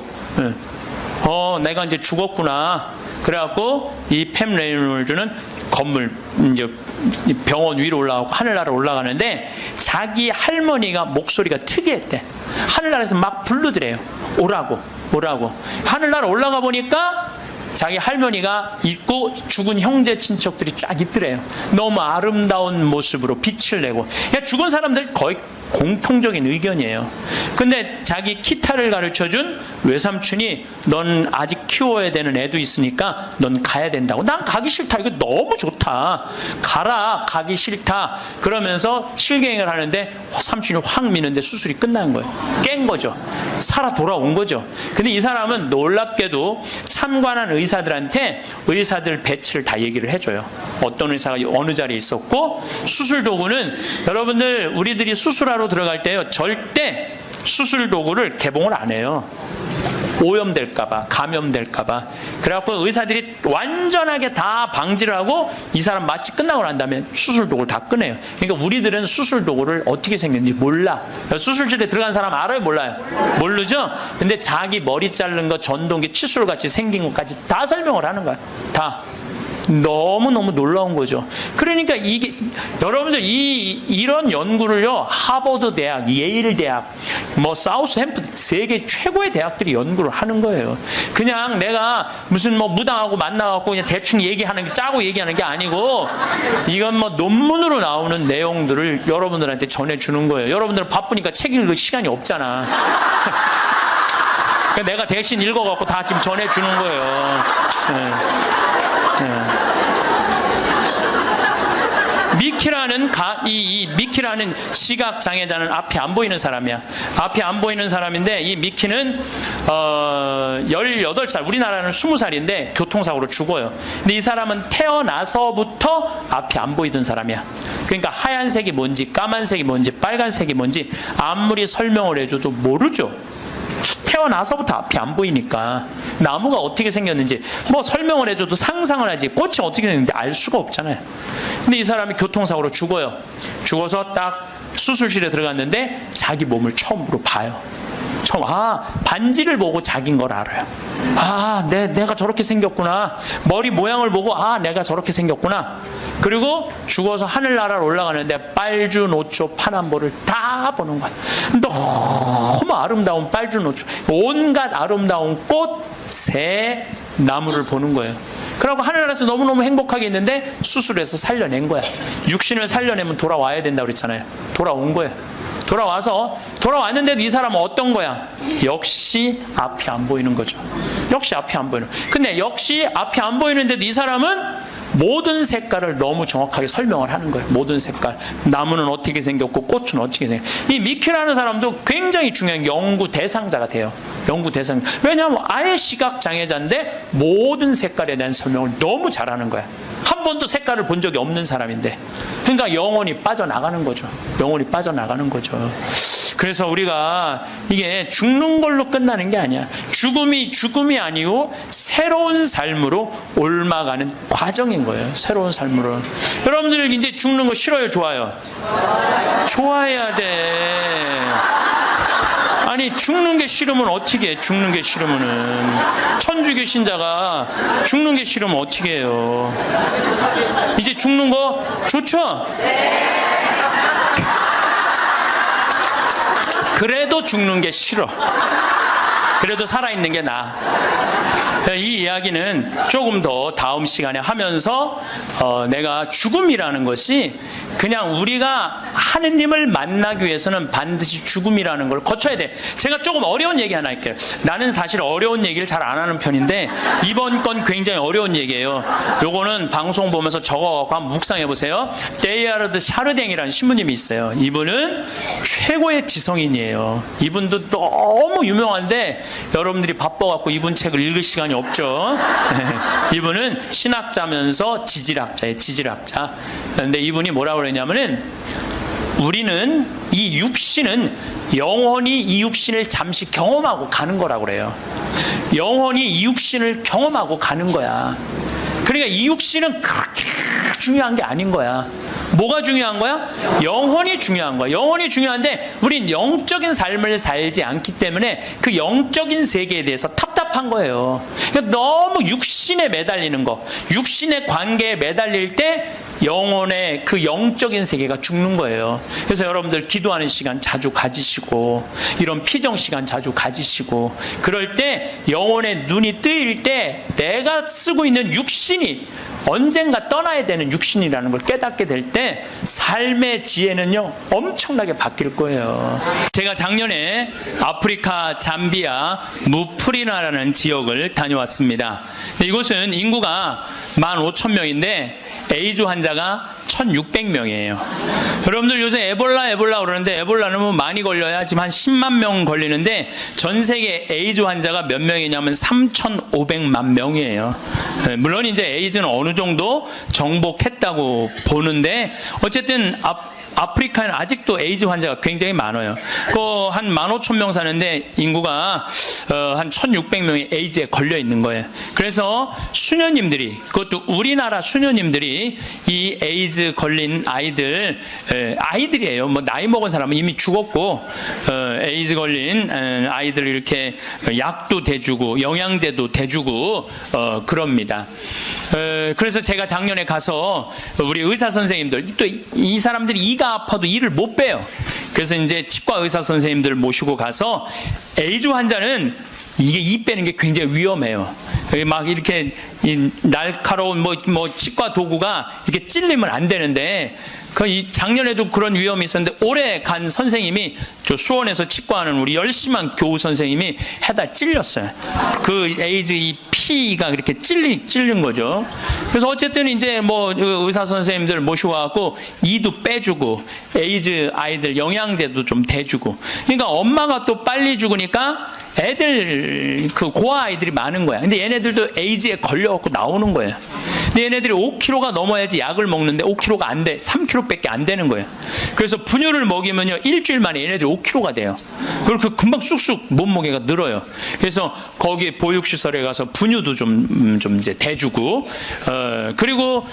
내가 이제 죽었구나. 그래갖고 이 팸 레이놀즈는 건물, 이제 병원 위로 올라가고 하늘나라 올라가는데 자기 할머니가 목소리가 특이했대. 하늘나라에서 막 부르더래요. 오라고. 하늘나라 올라가 보니까 자기 할머니가 있고 죽은 형제 친척들이 쫙 있더래요. 너무 아름다운 모습으로 빛을 내고. 그러니까 죽은 사람들 거의 공통적인 의견이에요. 근데 자기 기타를 가르쳐준 외삼촌이 넌 아직 키워야 되는 애도 있으니까 넌 가야 된다고. 난 가기 싫다. 이거 너무 좋다. 가라. 가기 싫다. 그러면서 실갱이를 하는데 삼촌이 확 미는데 수술이 끝난 거예요. 깬 거죠. 살아 돌아온 거죠. 근데 이 사람은 놀랍게도 참관한 의사들한테 의사들 배치를 다 얘기를 해줘요. 어떤 의사가 어느 자리에 있었고, 수술 도구는 여러분들 우리들이 수술하러 들어갈 때요, 절대 수술 도구를 개봉을 안 해요. 오염될까봐, 감염될까봐. 그래갖고 의사들이 완전하게 다 방지를 하고 이 사람 마취 끝나고 난 다음에 수술 도구를 다 꺼내요. 그러니까 우리들은 수술 도구를 어떻게 생겼는지 몰라. 수술실에 들어간 사람 알아요? 몰라요? 모르죠? 근데 자기 머리 자른 거, 전동기, 칫솔같이 생긴 것까지 다 설명을 하는 거야. 다. 너무너무 놀라운 거죠. 그러니까 이게 여러분들 이런 연구를요, 하버드 대학, 예일 대학, 뭐 사우스햄프턴, 세계 최고의 대학들이 연구를 하는 거예요. 그냥 내가 무슨 뭐 무당하고 만나갖고 그냥 대충 얘기하는 게, 짜고 얘기하는 게 아니고 이건 뭐 논문으로 나오는 내용들을 여러분들한테 전해주는 거예요. 여러분들은 바쁘니까 책 읽을 시간이 없잖아. 내가 대신 읽어갖고 다 지금 전해주는 거예요. 미키라는 시각 장애자는 앞이 안 보이는 사람이야. 앞이 안 보이는 사람인데 이 미키는 18살, 우리나라는 20살인데 교통사고로 죽어요. 근데 이 사람은 태어나서부터 앞이 안 보이던 사람이야. 그러니까 하얀색이 뭔지, 까만색이 뭔지, 빨간색이 뭔지 아무리 설명을 해줘도 모르죠. 태어나서부터 앞이 안 보이니까. 나무가 어떻게 생겼는지 뭐 설명을 해줘도 상상을 하지, 꽃이 어떻게 생겼는지 알 수가 없잖아요. 근데 이 사람이 교통사고로 죽어요. 죽어서 딱 수술실에 들어갔는데 자기 몸을 처음으로 봐요. 반지를 보고 자기인 걸 알아요. 내가 저렇게 생겼구나. 머리 모양을 보고 내가 저렇게 생겼구나. 그리고 죽어서 하늘나라로 올라가는데 빨주노초 파남보를 다 보는 거야. 너무 아름다운 빨주노초, 온갖 아름다운 꽃, 새, 나무를 보는 거예요. 그러고 하늘나라에서 너무너무 행복하게 있는데 수술해서 살려낸 거야. 육신을 살려내면 돌아와야 된다고 그랬잖아요. 돌아온 거예요. 돌아왔는데도 이 사람은 어떤 거야? 역시 앞이 안 보이는 거죠. 역시 앞이 안 보이는. 근데 역시 앞이 안 보이는데도 이 사람은 모든 색깔을 너무 정확하게 설명을 하는 거예요. 모든 색깔. 나무는 어떻게 생겼고 꽃은 어떻게 생겼고. 이 미키라는 사람도 굉장히 중요한 연구 대상자가 돼요. 연구 대상. 왜냐하면 아예 시각 장애자인데 모든 색깔에 대한 설명을 너무 잘하는 거야. 한 번도 색깔을 본 적이 없는 사람인데. 그러니까 영혼이 빠져나가는 거죠. 영혼이 빠져나가는 거죠. 그래서 우리가 이게 죽는 걸로 끝나는 게 아니야. 죽음이 아니고 새로운 삶으로 옮아가는 과정인 거예요. 새로운 삶으로. 여러분들 이제 죽는 거 싫어요? 좋아요? 좋아해야 돼. 아니 죽는 게 싫으면 어떻게 해? 죽는 게 싫으면은 천주교 신자가 죽는 게 싫으면 어떻게 해요? 이제 죽는 거 좋죠? 그래도 죽는 게 싫어. 그래도 살아있는 게 나아. 이 이야기는 조금 더 다음 시간에 하면서 내가 죽음이라는 것이 그냥 우리가 하느님을 만나기 위해서는 반드시 죽음이라는 걸 거쳐야 돼. 제가 조금 어려운 얘기 하나 할게요. 나는 사실 어려운 얘기를 잘 안 하는 편인데 이번 건 굉장히 어려운 얘기예요. 요거는 방송 보면서 적어갖고 한번 묵상해 보세요. 데이아르드 샤르댕이라는 신부님이 있어요. 이분은 최고의 지성인이에요. 이분도 너무 유명한데 여러분들이 바빠갖고 이분 책을 읽을 시간이 없죠. 이분은 신학자면서 지질학자예요. 지질학자. 그런데 이분이 뭐라고 그러냐면은 우리는 이 육신은 영원히 이 육신을 잠시 경험하고 가는 거라고 그래요. 영원히 이 육신을 경험하고 가는 거야. 그러니까 이 육신은 그렇게 중요한 게 아닌 거야. 뭐가 중요한 거야? 영혼이 중요한 거야. 영혼이 중요한데 우린 영적인 삶을 살지 않기 때문에 그 영적인 세계에 대해서 답답한 거예요. 그러니까 너무 육신에 매달리는 거, 육신의 관계에 매달릴 때 영혼의 그 영적인 세계가 죽는 거예요. 그래서 여러분들 기도하는 시간 자주 가지시고 이런 피정 시간 자주 가지시고 그럴 때 영혼의 눈이 뜨일 때 내가 쓰고 있는 육신이 언젠가 떠나야 되는 육신이라는 걸 깨닫게 될 때 삶의 지혜는요 엄청나게 바뀔 거예요. 제가 작년에 아프리카 잠비아 무프리나라는 지역을 다녀왔습니다. 이곳은 인구가 15,000명인데 에이즈 환자가 1,600명이에요. 여러분들 요새 에볼라 그러는데 에볼라는 뭐 많이 걸려야 지금 한 10만 명 걸리는데 전 세계 에이즈 환자가 몇 명이냐면 3,500만 명이에요. 물론 이제 에이즈는 어느 정도 정복했다고 보는데 어쨌든 아프리카는 아직도 에이즈 환자가 굉장히 많아요. 그 한 15,000명 사는데 인구가 한 1,600명이 에이즈에 걸려 있는 거예요. 그래서 수녀님들이, 그것도 우리나라 수녀님들이 이 에이즈 걸린 아이들이에요. 뭐 나이 먹은 사람은 이미 죽었고 에이즈 걸린 아이들을 이렇게 약도 대주고 영양제도 대주고 그럽니다. 그래서 제가 작년에 가서 우리 의사 선생님들, 또 이 사람들이 이가 아파도 이를 못 빼요. 그래서 이제 치과 의사 선생님들 모시고 가서 에이즈 환자는 이게 이 빼는 게 굉장히 위험해요. 막 이렇게 날카로운 뭐 치과 도구가 이렇게 찔리면 안 되는데 작년에도 그런 위험이 있었는데 올해 간 선생님이 저 수원에서 치과하는 우리 열심한 교우 선생님이 해다 찔렸어요. 그 에이즈 이 피가 그렇게 찔린 거죠. 그래서 어쨌든 이제 뭐 의사 선생님들 모시고 와갖고 이도 빼주고 에이즈 아이들 영양제도 좀 대주고. 그러니까 엄마가 또 빨리 죽으니까 애들 그 고아 아이들이 많은 거야. 근데 얘네들도 에이즈에 걸려갖고 나오는 거예요. 근데 얘네들이 5kg가 넘어야지 약을 먹는데 5kg가 안 돼. 3kg밖에 안 되는 거예요. 그래서 분유를 먹이면요 일주일 만에 얘네들이 5kg가 돼요. 그리고 금방 쑥쑥 몸무게가 늘어요. 그래서 거기 보육시설에 가서 분유도 좀 이제 대주고 그리고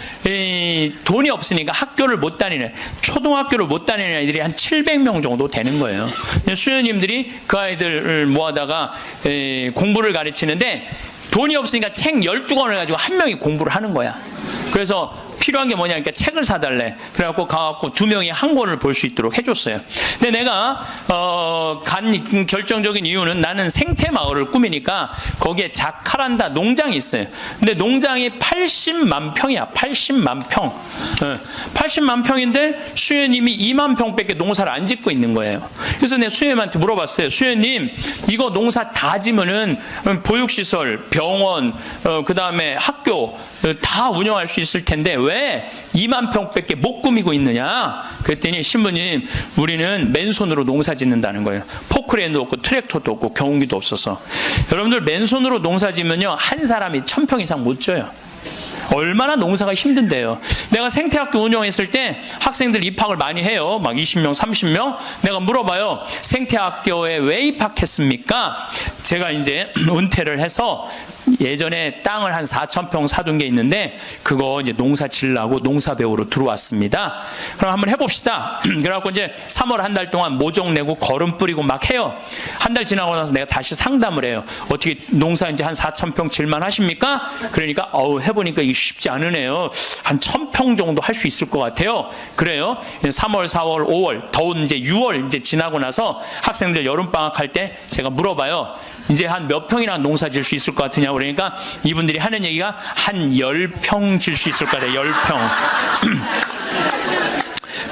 돈이 없으니까 학교를 못 다니는 초등학교를 못 다니는 아이들이 한 700명 정도 되는 거예요. 수녀님들이 그 아이들을 모아다가 공부를 가르치는데 돈이 없으니까 책 12권을 가지고 한 명이 공부를 하는 거야. 그래서 필요한 게 뭐냐, 그러니까 책을 사달래. 그래갖고 가갖고 2명이 한 권을 볼 수 있도록 해줬어요. 근데 내가 간 결정적인 이유는 나는 생태 마을을 꾸미니까 거기에 자카란다 농장이 있어요. 근데 농장이 80만 평이야. 80만 평. 80만 평인데 수녀님이 2만 평밖에 농사를 안 짓고 있는 거예요. 그래서 내가 수녀님한테 물어봤어요. 수녀님, 이거 농사 다 지면은 보육시설, 병원, 그 다음에 학교 다 운영할 수 있을 텐데 왜 2만 평밖에 못 꾸미고 있느냐? 그랬더니 신부님, 우리는 맨손으로 농사 짓는다는 거예요. 포크레인도 없고 트랙터도 없고 경운기도 없어서. 여러분들 맨손으로 농사 지면요 한 사람이 1,000평 이상 못 져요. 얼마나 농사가 힘든데요. 내가 생태학교 운영했을 때 학생들 입학을 많이 해요. 막 20명, 30명. 내가 물어봐요. 생태학교에 왜 입학했습니까? 제가 이제 은퇴를 해서 예전에 땅을 한 4,000평 사둔 게 있는데 그거 이제 농사 지으려고 농사 배우러 들어왔습니다. 그럼 한번 해봅시다. 그래갖고 이제 3월 한 달 동안 모종 내고 거름 뿌리고 막 해요. 한 달 지나고 나서 내가 다시 상담을 해요. 어떻게 농사 이제 한 4,000평 질만 하십니까? 그러니까 해보니까 이게 쉽지 않으네요. 한 1,000평 정도 할 수 있을 것 같아요. 그래요. 3월, 4월, 5월, 더운 이제 6월 이제 지나고 나서 학생들 여름방학 할 때 제가 물어봐요. 이제 한 몇 평이나 농사 질 수 있을 것 같으냐 그러니까 이분들이 하는 얘기가 한 10평 질 수 있을 것 같아요. 10평.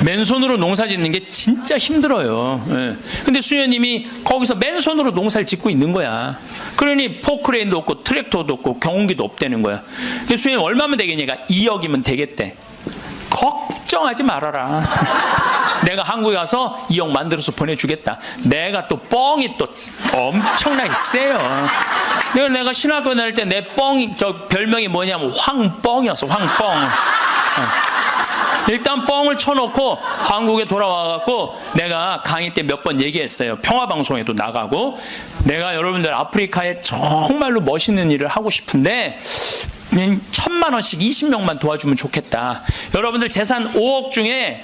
맨손으로 농사 짓는 게 진짜 힘들어요. 예. 근데 수녀님이 거기서 맨손으로 농사를 짓고 있는 거야. 그러니 포크레인도 없고 트랙터도 없고 경운기도 없다는 거야. 수녀님 얼마면 되겠냐니까 2억이면 되겠대. 걱정 걱정하지 말아라. 내가 한국에 가서 2억 만들어서 보내주겠다. 내가 또 뻥이 또 엄청나게 세요. 내가 신학교 다닐 때 내 뻥이, 저 별명이 뭐냐면 황뻥이었어. 황뻥. 일단 뻥을 쳐놓고 한국에 돌아와갖고 내가 강의 때 몇 번 얘기했어요. 평화방송에도 나가고, 내가 여러분들 아프리카에 정말로 멋있는 일을 하고 싶은데 1,000만 원씩 20명만 도와주면 좋겠다. 여러분들 재산 5억 중에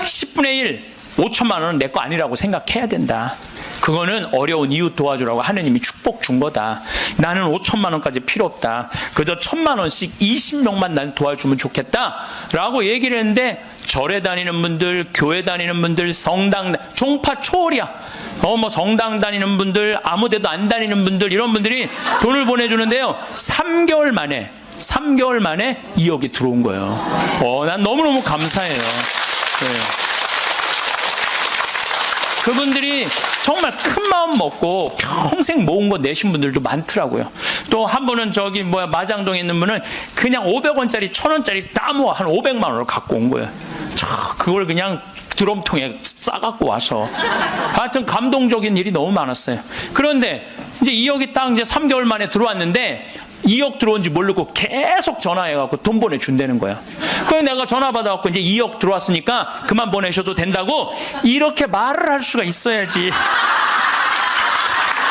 10분의 1, 5천만 원은 내 거 아니라고 생각해야 된다. 그거는 어려운 이웃 도와주라고 하느님이 축복 준 거다. 나는 5천만 원까지 필요 없다. 그저 1,000만 원씩 20명만 난 도와주면 좋겠다 라고 얘기를 했는데, 절에 다니는 분들, 교회 다니는 분들, 성당, 종파 초월이야. 뭐 성당 다니는 분들, 아무 데도 안 다니는 분들, 이런 분들이 돈을 보내주는데요, 3개월 만에 2억이 들어온 거예요. 난 너무너무 감사해요. 네. 그분들이 정말 큰 마음 먹고 평생 모은 거 내신 분들도 많더라고요. 또 한 분은 마장동에 있는 분은 그냥 500원짜리 1,000원짜리 다 모아 한 500만 원을 갖고 온 거예요. 그걸 그냥 드럼통에 싸갖고 와서. 하여튼 감동적인 일이 너무 많았어요. 그런데 이제 2억이 딱 이제 3개월 만에 들어왔는데, 2억 들어온지 모르고 계속 전화해갖고 돈 보내준다는 거야. 그래서 내가 전화 받아갖고 이제 2억 들어왔으니까 그만 보내셔도 된다고 이렇게 말을 할 수가 있어야지.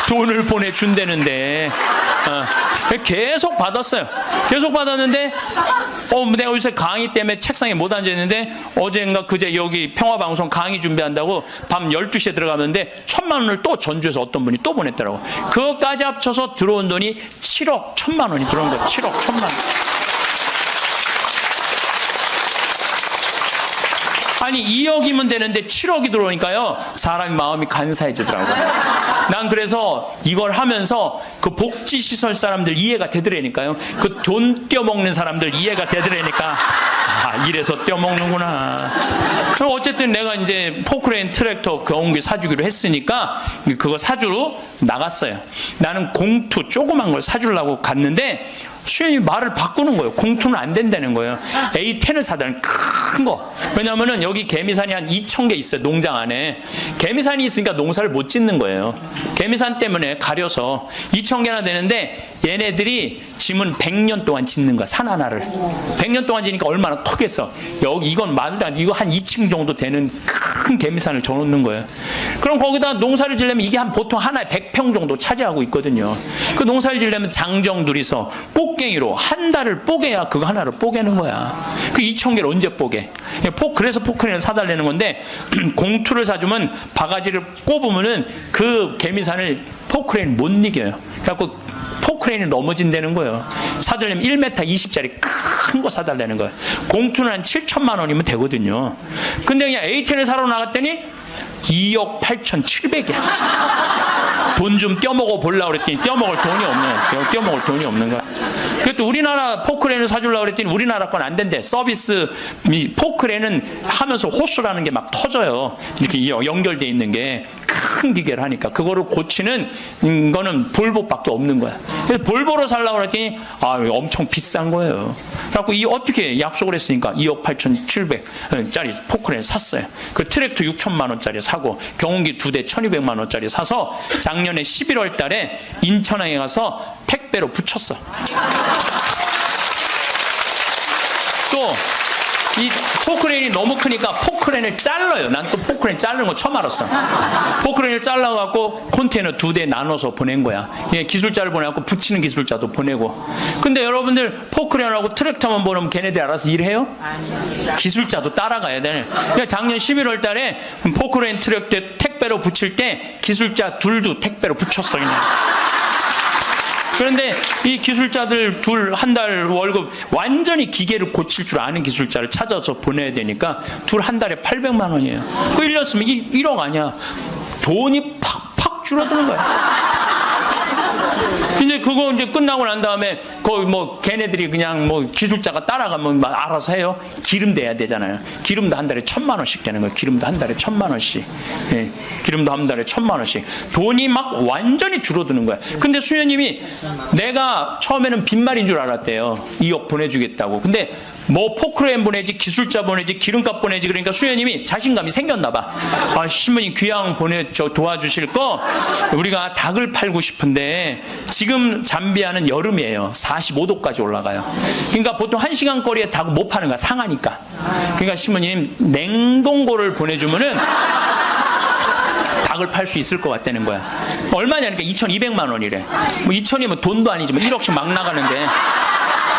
돈을 보내준다는데. 계속 받았어요. 계속 받았는데, 내가 요새 강의 때문에 책상에 못 앉아있는데, 어젠가 그제 여기 평화방송 강의 준비한다고 밤 12시에 들어가는데 1,000만 원을 또 전주에서 어떤 분이 또 보냈더라고. 그것까지 합쳐서 들어온 돈이 7억 1,000만 원이 들어온 거예요. 7억 1,000만 원. 아니 2억이면 되는데 7억이 들어오니까요, 사람이 마음이 간사해지더라고요. 난 그래서 이걸 하면서 그 복지시설 사람들 이해가 되더라니까요. 그 돈 떼어먹는 사람들 이해가 되더라니까, 이래서 떼어먹는구나. 그럼 어쨌든 내가 이제 포크레인 트랙터 경운기 사주기로 했으니까 그거 사주러 나갔어요. 나는 공투 조그만 걸 사주려고 갔는데 수현이 말을 바꾸는 거예요. 공투는 안 된다는 거예요. A10을 사다는 큰 거. 왜냐면은 여기 개미산이 한 2,000개 있어요. 농장 안에. 개미산이 있으니까 농사를 못 짓는 거예요. 개미산 때문에 가려서 2,000개나 되는데, 얘네들이 짐은 100년 동안 짓는 거야. 산 하나를. 100년 동안 지니까 얼마나 크겠어. 여기 이건 말도 안 돼. 이거 한 2층 정도 되는 큰 개미산을 져놓는 거예요. 그럼 거기다 농사를 지려면 이게 보통 하나에 100평 정도 차지하고 있거든요. 그 농사를 지려면 장정 둘이서 꽃갱이로 한 달을 뽀개야 그거 하나를 뽀개는 거야. 그 2,000개를 언제 뽀개? 그래서 포크레인을 사달라는 건데, 공투를 사주면 바가지를 꼽으면은 그 개미산을 포크레인 못 이겨요. 그래갖고 포크레인이 넘어진다는 거예요. 사달라면 1m 20짜리 큰 거 사달라는 거예요. 공투는 한 7천만 원이면 되거든요. 근데 그냥 A10을 사러 나갔더니 2억 8,700이야. 돈 좀 떼어먹어 보려고 그랬더니 떼어먹을 돈이 없는 거야. 그것도 우리나라 포크레인을 사주려고 그랬더니 우리나라 건 안 된대. 서비스 포크레인은 하면서 호수라는 게 막 터져요. 이렇게 연결돼 있는 게 큰 기계를 하니까 그거를 고치는 거는 볼보밖에 없는 거야. 그래서 볼보로 살려고 그랬더니 엄청 비싼 거예요. 그래갖고 어떻게 약속을 했으니까 2억 8,700짜리 포크레인 샀어요. 그 트랙터 6천만 원짜리 사고 경운기 2대 1,200만 원짜리 사서 작년에 11월 달에 인천항에 가서 택배로 붙였어. 또 이 포크레인이 너무 크니까 포크레인을 잘라요. 난 또 포크레인 자르는 거 처음 알았어. 포크레인을 잘라갖고 컨테이너 2대 나눠서 보낸 거야. 기술자를 보내갖고 붙이는 기술자도 보내고. 근데 여러분들 포크레인하고 트랙터만 보내면 걔네들 알아서 일해요? 기술자도 따라가야 돼. 그러니까 작년 11월 달에 포크레인 트랙터 택배로 붙일 때 기술자 둘도 택배로 붙였어. 그냥. 그런데 이 기술자들 둘 한 달 월급 완전히 기계를 고칠 줄 아는 기술자를 찾아서 보내야 되니까 둘 한 달에 800만 원이에요. 그 1년 쓰면 1억 아니야. 돈이 팍팍 줄어드는 거야. 이제 그거 이제 끝나고 난 다음에 거기 뭐 걔네들이 그냥 뭐 기술자가 따라가면 막 알아서 해요. 기름 대야 되잖아요. 기름도 한 달에 1,000만 원씩 되는 거예요. 기름도 한 달에 1,000만 원씩. 예, 기름도 한 달에 1,000만 원씩. 돈이 막 완전히 줄어드는 거야. 근데 수녀님이 내가 처음에는 빈말인 줄 알았대요. 2억 보내주겠다고. 근데 뭐 포크레인 보내지, 기술자 보내지, 기름값 보내지. 그러니까 수녀님이 자신감이 생겼나 봐. 아, 신부님 귀양 도와주실 거 우리가 닭을 팔고 싶은데 지금 잠비아는 여름이에요. 45도까지 올라가요. 그러니까 보통 1시간 거리에 닭 못 파는 거야. 상하니까. 그러니까 신부님 냉동고를 보내주면은 닭을 팔 수 있을 것 같다는 거야. 얼마냐니까 2,200만 원이래. 뭐 2,000이면 돈도 아니지만 1억씩 막 나가는데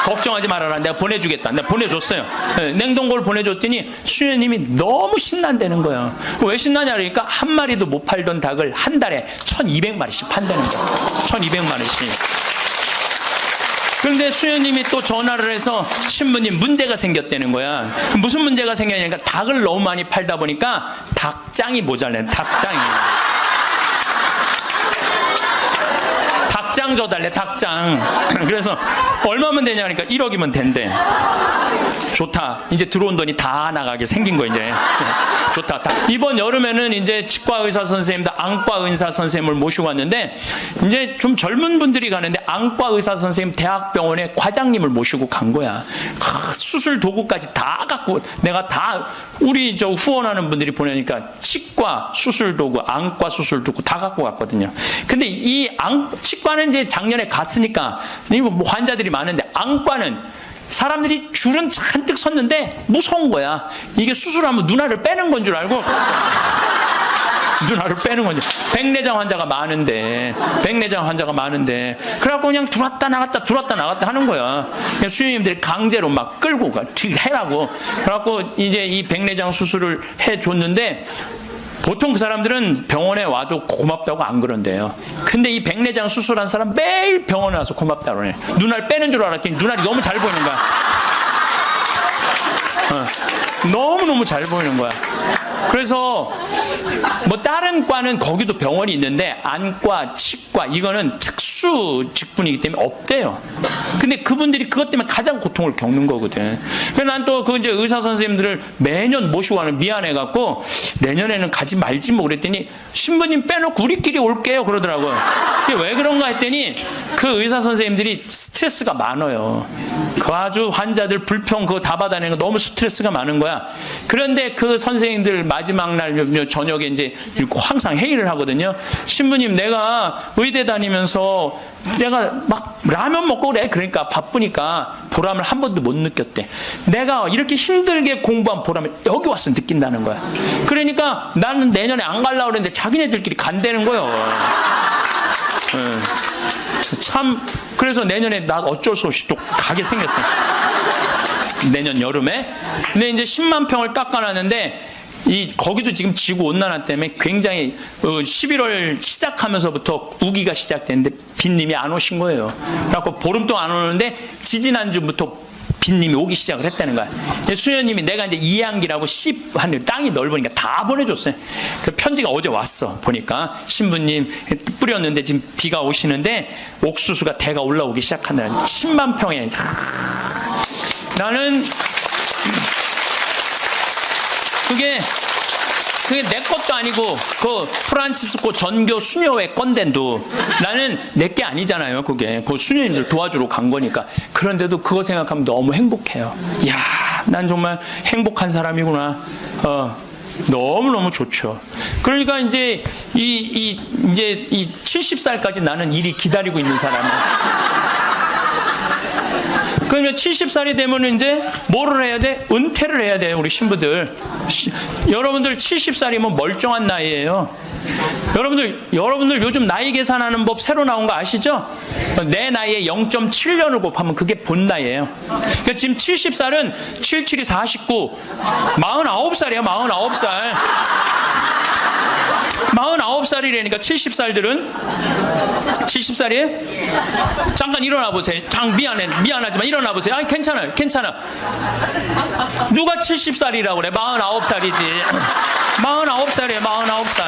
걱정하지 말아라. 내가 보내주겠다. 내가 보내줬어요. 네, 냉동고를 보내줬더니 수녀님이 너무 신난다는 거예요. 왜 신나냐 그러니까 한 마리도 못 팔던 닭을 한 달에 1,200마리씩 판다는 거예요. 1,200마리씩. 그런데 수녀님이 또 전화를 해서 신부님 문제가 생겼다는 거야. 무슨 문제가 생겼냐니까 닭을 너무 많이 팔다 보니까 닭장이 모자라네. 닭장이. 닭장 줘달래. 닭장. 그래서 얼마면 되냐 그러니까 1억이면 된대. 좋다. 이제 들어온 돈이 다 나가게 생긴 거 이제. 좋다. 이번 여름에는 이제 치과 의사 선생님들, 안과 의사 선생님을 모시고 왔는데 이제 좀 젊은 분들이 가는데 안과 의사 선생님 대학병원에 과장님을 모시고 간 거야. 수술 도구까지 다 갖고 내가 다 우리 저 후원하는 분들이 보내니까 치과 수술 도구, 안과 수술 도구 다 갖고 갔거든요. 근데 이 치과는 이제 작년에 갔으니까 뭐 환자들이 많은데 안과는 사람들이 줄은 잔뜩 섰는데 무서운 거야. 이게 수술하면 눈알을 빼는 건 줄 알고 눈알을 빼는 건지. 백내장 환자가 많은데 그래갖고 그냥 들어왔다 나갔다 하는 거야. 그냥 수녀님들이 강제로 막 끌고 가 해라고. 그래갖고 이제 이 백내장 수술을 해줬는데 보통 그 사람들은 병원에 와도 고맙다고 안 그런대요. 근데 이 백내장 수술한 사람 매일 병원에 와서 고맙다고 그래. 눈알 빼는 줄 알았더니 눈알이 너무 잘 보이는 거야. 너무너무 잘 보이는 거야. 그래서 뭐 다른 과는 거기도 병원이 있는데 안과, 치과 이거는 특수 직군이기 때문에 없대요. 근데 그분들이 그것 때문에 가장 고통을 겪는 거거든. 그래서 난 또 그 이제 의사 선생님들을 매년 모시고 가는 미안해갖고 내년에는 가지 말지 뭐 그랬더니 신부님 빼놓고 우리끼리 올게요 그러더라고요. 그게 왜 그런가 했더니 그 의사 선생님들이 스트레스가 많아요. 그 아주 환자들 불평 그거 다 받아내는 거 너무 스트레스가 많은 거야. 그런데 그 선생님들 마지막 날 저녁에 이제 항상 회의를 하거든요. 신부님 내가 의대 다니면서 내가 막 라면 먹고 그래. 그러니까 바쁘니까 보람을 한 번도 못 느꼈대. 내가 이렇게 힘들게 공부한 보람을 여기 와서 느낀다는 거야. 그러니까 나는 내년에 안 가려고 그랬는데 자기네들끼리 간다는 거예요. 참 그래서 내년에 나 어쩔 수 없이 또 가게 생겼어. 내년 여름에. 근데 이제 10만 평을 깎아놨는데 거기도 지금 지구 온난화 때문에 굉장히 11월 시작하면서부터 우기가 시작됐는데 빈님이 안 오신 거예요. 그래갖고 보름 동안 안 오는데 지지난주부터 빈님이 오기 시작을 했다는 거야. 수녀님이 내가 이제 이양기라고 한 땅이 넓으니까 다 보내줬어요. 그 편지가 어제 왔어. 보니까 신부님 뿌렸는데 지금 비가 오시는데 옥수수가 대가 올라오기 시작한다는 10만 평에. 나는 그게 내 것도 아니고 그 프란치스코 전교 수녀회 건데도 나는 내 게 아니잖아요. 그게 그 수녀님들 도와주러 간 거니까. 그런데도 그거 생각하면 너무 행복해요. 이야, 난 정말 행복한 사람이구나. 너무너무 좋죠. 그러니까 이제 이제 70살까지 나는 일이 기다리고 있는 사람이야. 그러면 70살이 되면 이제 뭐를 해야 돼? 은퇴를 해야 돼요, 우리 신부들. 여러분들 70살이면 멀쩡한 나이예요. 여러분들 요즘 나이 계산하는 법 새로 나온 거 아시죠? 내 나이에 0.7년을 곱하면 그게 본 나이예요. 그러니까 지금 70살은 77이 49, 49살이에요, 49살. 49살이라니까 70살들은 70살이에요? 잠깐 일어나 보세요. 미안하지만 일어나 보세요. 아니 괜찮아. 누가 70살이라고 그래? 49살이지. 49살이에요. 49살.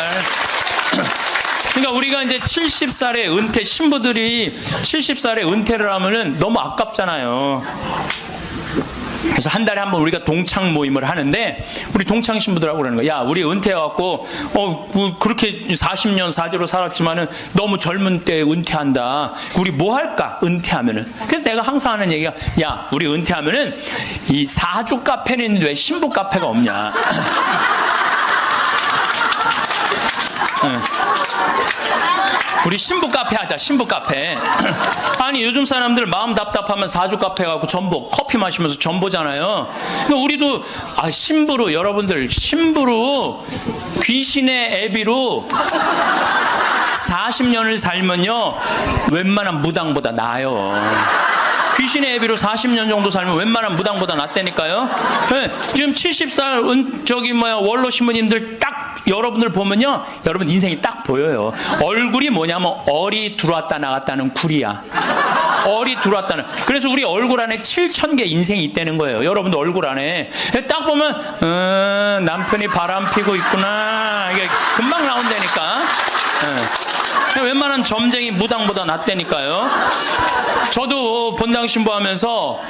그러니까 우리가 이제 70살에 은퇴, 신부들이 70살에 은퇴를 하면은 너무 아깝잖아요. 그래서 한 달에 한 번 우리가 동창 모임을 하는데, 우리 동창 신부들하고 그러는 거야. 야, 우리 은퇴해갖고 그렇게 40년 사제로 살았지만은 너무 젊은 때 은퇴한다. 우리 뭐 할까? 은퇴하면은. 그래서 내가 항상 하는 얘기가, 야, 우리 은퇴하면은 이 사주 카페는 있는데 왜 신부 카페가 없냐? 우리 신부 카페 하자. 신부 카페. 아니, 요즘 사람들 마음 답답하면 사주 카페 가고 전보 커피 마시면서 전보잖아요. 그러니까 우리도 신부로, 여러분들 신부로 귀신의 애비로 40년을 살면요 웬만한 무당보다 나아요. 귀신의 애비로 40년 정도 살면 웬만한 무당보다 낫다니까요. 네, 지금 70살 원로 신부님들 딱 여러분들 보면요, 여러분 인생이 딱 보여요. 얼굴이 뭐냐면 얼이 들어왔다 나갔다는 굴이야. 얼이 들어왔다는. 그래서 우리 얼굴 안에 7,000개 인생이 있다는 거예요. 여러분들 얼굴 안에 딱 보면 남편이 바람 피고 있구나, 이게 금방 나온다니까. 웬만한 점쟁이 무당보다 낫다니까요. 저도 본당 신부하면서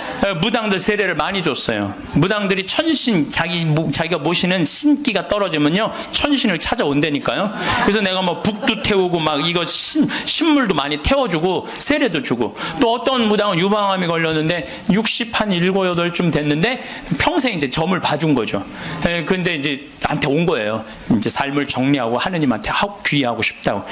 무당들 세례를 많이 줬어요. 무당들이 천신, 자기가 모시는 신기가 떨어지면요 천신을 찾아온다니까요. 그래서 내가 뭐 북도 태우고 막 이거 신물도 많이 태워주고 세례도 주고, 또 어떤 무당은 유방암이 걸렸는데 60 한 7, 8쯤 됐는데 평생 이제 점을 봐준 거죠. 근데 이제 나한테 온 거예요. 이제 삶을 정리하고 하느님한테 귀하고 싶다고.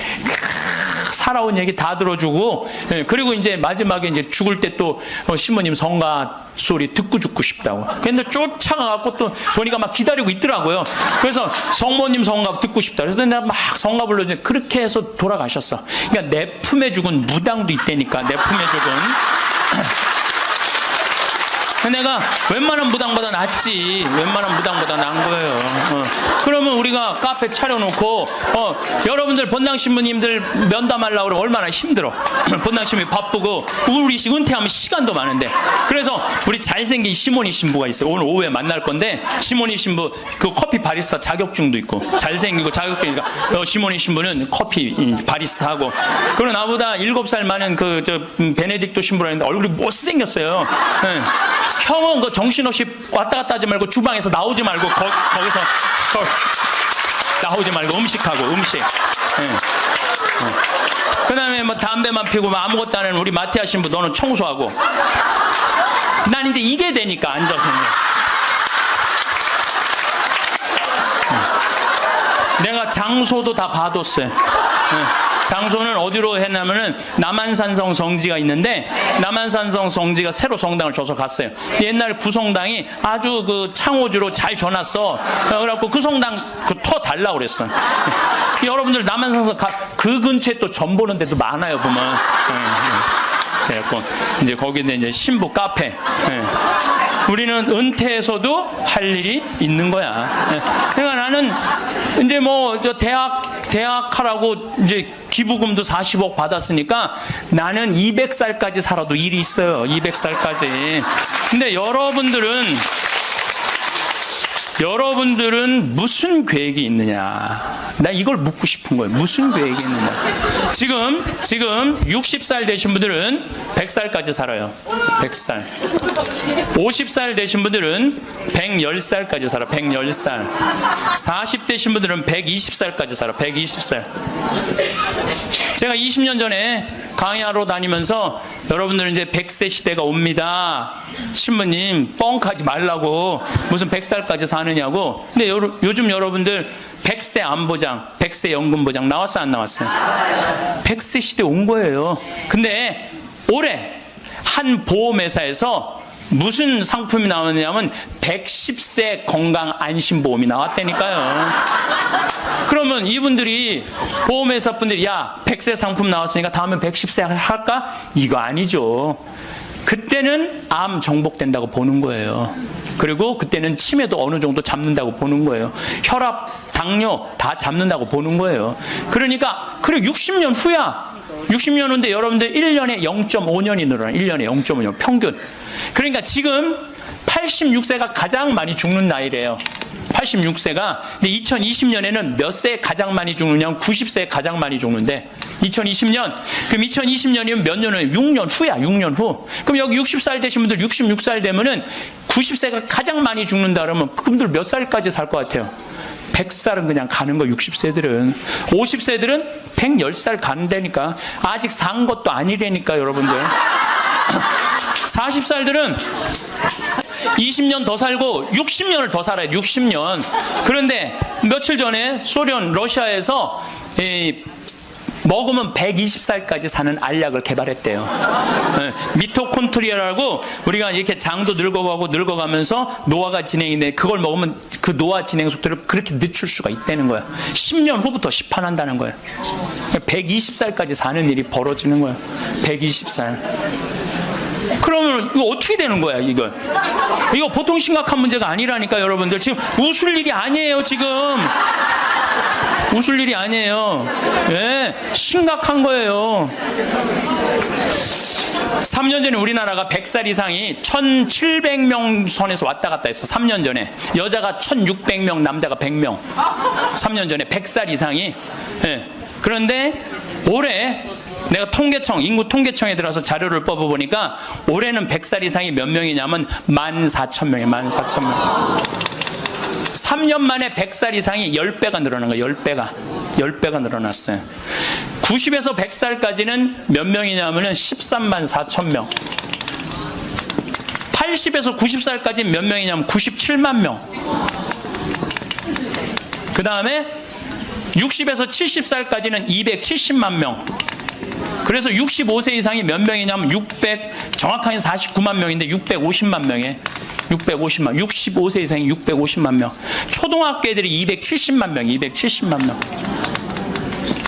살아온 얘기 다 들어주고, 그리고 이제 마지막에 이제 죽을 때 또 신부님 성가 소리 듣고 죽고 싶다고. 근데 쫓아가갖고 또 보니까 막 기다리고 있더라고요. 그래서 성모님 성가 듣고 싶다. 그래서 내가 막 성가 불러주는데 그렇게 해서 돌아가셨어. 그러니까 내 품에 죽은 무당도 있다니까. 내 품에 죽은. 내가 웬만한 무당보다 낫지. 웬만한 무당보다 나은 거예요. 그러면 우리가 카페 차려놓고 여러분들 본당 신부님들 면담하려고 그러면 얼마나 힘들어. 본당 신부님 바쁘고 우리 은퇴하면 시간도 많은데. 그래서 우리 잘생긴 시모니 신부가 있어요. 오늘 오후에 만날 건데, 시모니 신부 그 커피 바리스타 자격증도 있고 잘생기고 자격증이니까 시모니 신부는 커피 바리스타 하고, 그리고 나보다 7살 많은 베네딕토 신부라는데 얼굴이 못생겼어요. 형은 그 정신없이 왔다 갔다 하지 말고 주방에서 나오지 말고 거기서 나오지 말고 음식하고 음식. 그 다음에 뭐 담배만 피고 아무것도 안 하는 우리 마티아 신부, 너는 청소하고. 난 이제 이게 되니까 앉아서. 내가 장소도 다 봐뒀어요. 장소는 어디로 했냐면은 남한산성 성지가 있는데, 남한산성 성지가 새로 성당을 줘서 갔어요. 옛날 구성당이 아주 그 창호주로 잘 져놨어. 그래갖고 그 성당 터 달라고 그랬어. 여러분들 남한산성 그 근처에 또 점 보는 데도 많아요, 보면. 그래갖고 이제 거기는 이제 신부 카페. 우리는 은퇴해서도 할 일이 있는 거야. 그러니까 나는 이제 뭐 대학 하라고 이제 기부금도 40억 받았으니까 나는 200살까지 살아도 일이 있어요. 200살까지. 근데 여러분들은 무슨 계획이 있느냐? 나 이걸 묻고 싶은 거예요. 무슨 계획이 있느냐? 지금 60살 되신 분들은 100살까지 살아요. 100살. 50살 되신 분들은 110살까지 살아. 110살. 40 되신 분들은 120살까지 살아. 120살. 제가 20년 전에 강의하러 다니면서 여러분들은 이제 100세 시대가 옵니다. 신부님 뻥하지 말라고 무슨 100살까지 사느냐고. 근데 요즘 여러분들 100세 안보장, 100세 연금보장 나왔어요, 안 나왔어요? 100세 시대 온 거예요. 근데 올해 한 보험회사에서 무슨 상품이 나왔냐면 110세 건강 안심보험이 나왔다니까요. 그러면 이분들이 보험회사 분들이 야 100세 상품 나왔으니까 다음엔 110세 할까? 이거 아니죠. 그때는 암 정복된다고 보는 거예요. 그리고 그때는 치매도 어느 정도 잡는다고 보는 거예요. 혈압, 당뇨 다 잡는다고 보는 거예요. 그러니까 그래 60년 후야. 60년 후인데 여러분들 1년에 0.5년이 늘어나. 1년에 0.5년 평균. 그러니까 지금 86세가 가장 많이 죽는 나이래요. 86세가. 근데 2020년에는 몇 세에 가장 많이 죽느냐? 90세에 가장 많이 죽는데 2020년. 그럼 2020년이면 몇 년 후에? 6년 후야. 6년 후. 그럼 여기 60살 되신 분들 66살 되면은 90세가 가장 많이 죽는다 그러면 그분들 몇 살까지 살 것 같아요? 100살은 그냥 가는 거. 60세들은. 50세들은 110살 간다니까. 아직 산 것도 아니라니까 여러분들. 40살들은 20년 더 살고 60년을 더 살아요. 60년. 그런데 며칠 전에 소련 러시아에서 먹으면 120살까지 사는 알약을 개발했대요. 미토콘트리아라고 우리가 이렇게 장도 늙어가면서 노화가 진행인데 그걸 먹으면 그 노화 진행 속도를 그렇게 늦출 수가 있다는 거야. 10년 후부터 시판한다는 거야. 120살까지 사는 일이 벌어지는 거야. 120살. 그러면 이거 어떻게 되는 거야, 이거? 이거 보통 심각한 문제가 아니라니까, 여러분들. 지금 웃을 일이 아니에요, 지금. 웃을 일이 아니에요. 예, 심각한 거예요. 3년 전에 우리나라가 100살 이상이 1,700명 선에서 왔다 갔다 했어. 3년 전에. 여자가 1,600명, 남자가 100명. 3년 전에 100살 이상이. 예. 그런데 올해 내가 인구 통계청에 들어서 자료를 뽑아보니까 올해는 100살 이상이 몇 명이냐면 14,000명이에요. 14,000명. 3년 만에 100살 이상이 10배가 늘어난 거예요. 10배가 늘어났어요. 90에서 100살까지는 몇 명이냐면 13만 4천 명. 80에서 90살까지 몇 명이냐면 97만 명. 그 다음에 60에서 70살까지는 270만 명. 그래서 65세 이상이 몇 명이냐면 정확하게 49만 명인데 650만 명에 650만. 65세 이상이 650만 명. 초등학교 애들이 270만 명.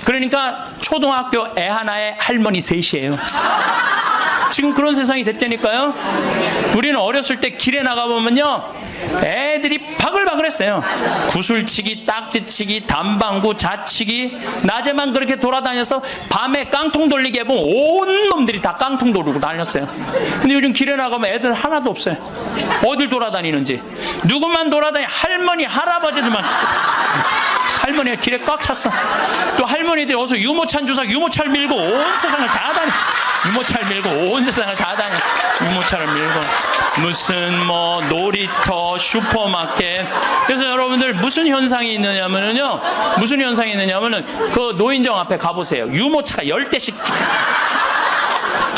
그러니까 초등학교 애 하나에 할머니 셋이에요. 지금 그런 세상이 됐다니까요. 우리는 어렸을 때 길에 나가보면요, 애들이 바글바글했어요. 구슬치기, 딱지치기, 담방구, 자치기. 낮에만 그렇게 돌아다녀서 밤에 깡통 돌리게 해보면 온 놈들이 다 깡통 돌고 다녔어요. 근데 요즘 길에 나가면 애들 하나도 없어요. 어딜 돌아다니는지. 누구만 돌아다니? 할머니, 할아버지들만. 할머니가 길에 꽉 찼어. 또 할머니들이 어서 유모차 주사, 유모차를 밀고 온 세상을 다 다녀. 유모차를 밀고 온 세상을 다 다녀. 유모차를 밀고 무슨 놀이터, 슈퍼마켓. 그래서 여러분들 무슨 현상이 있느냐면은요, 그 노인정 앞에 가보세요. 유모차가 10대씩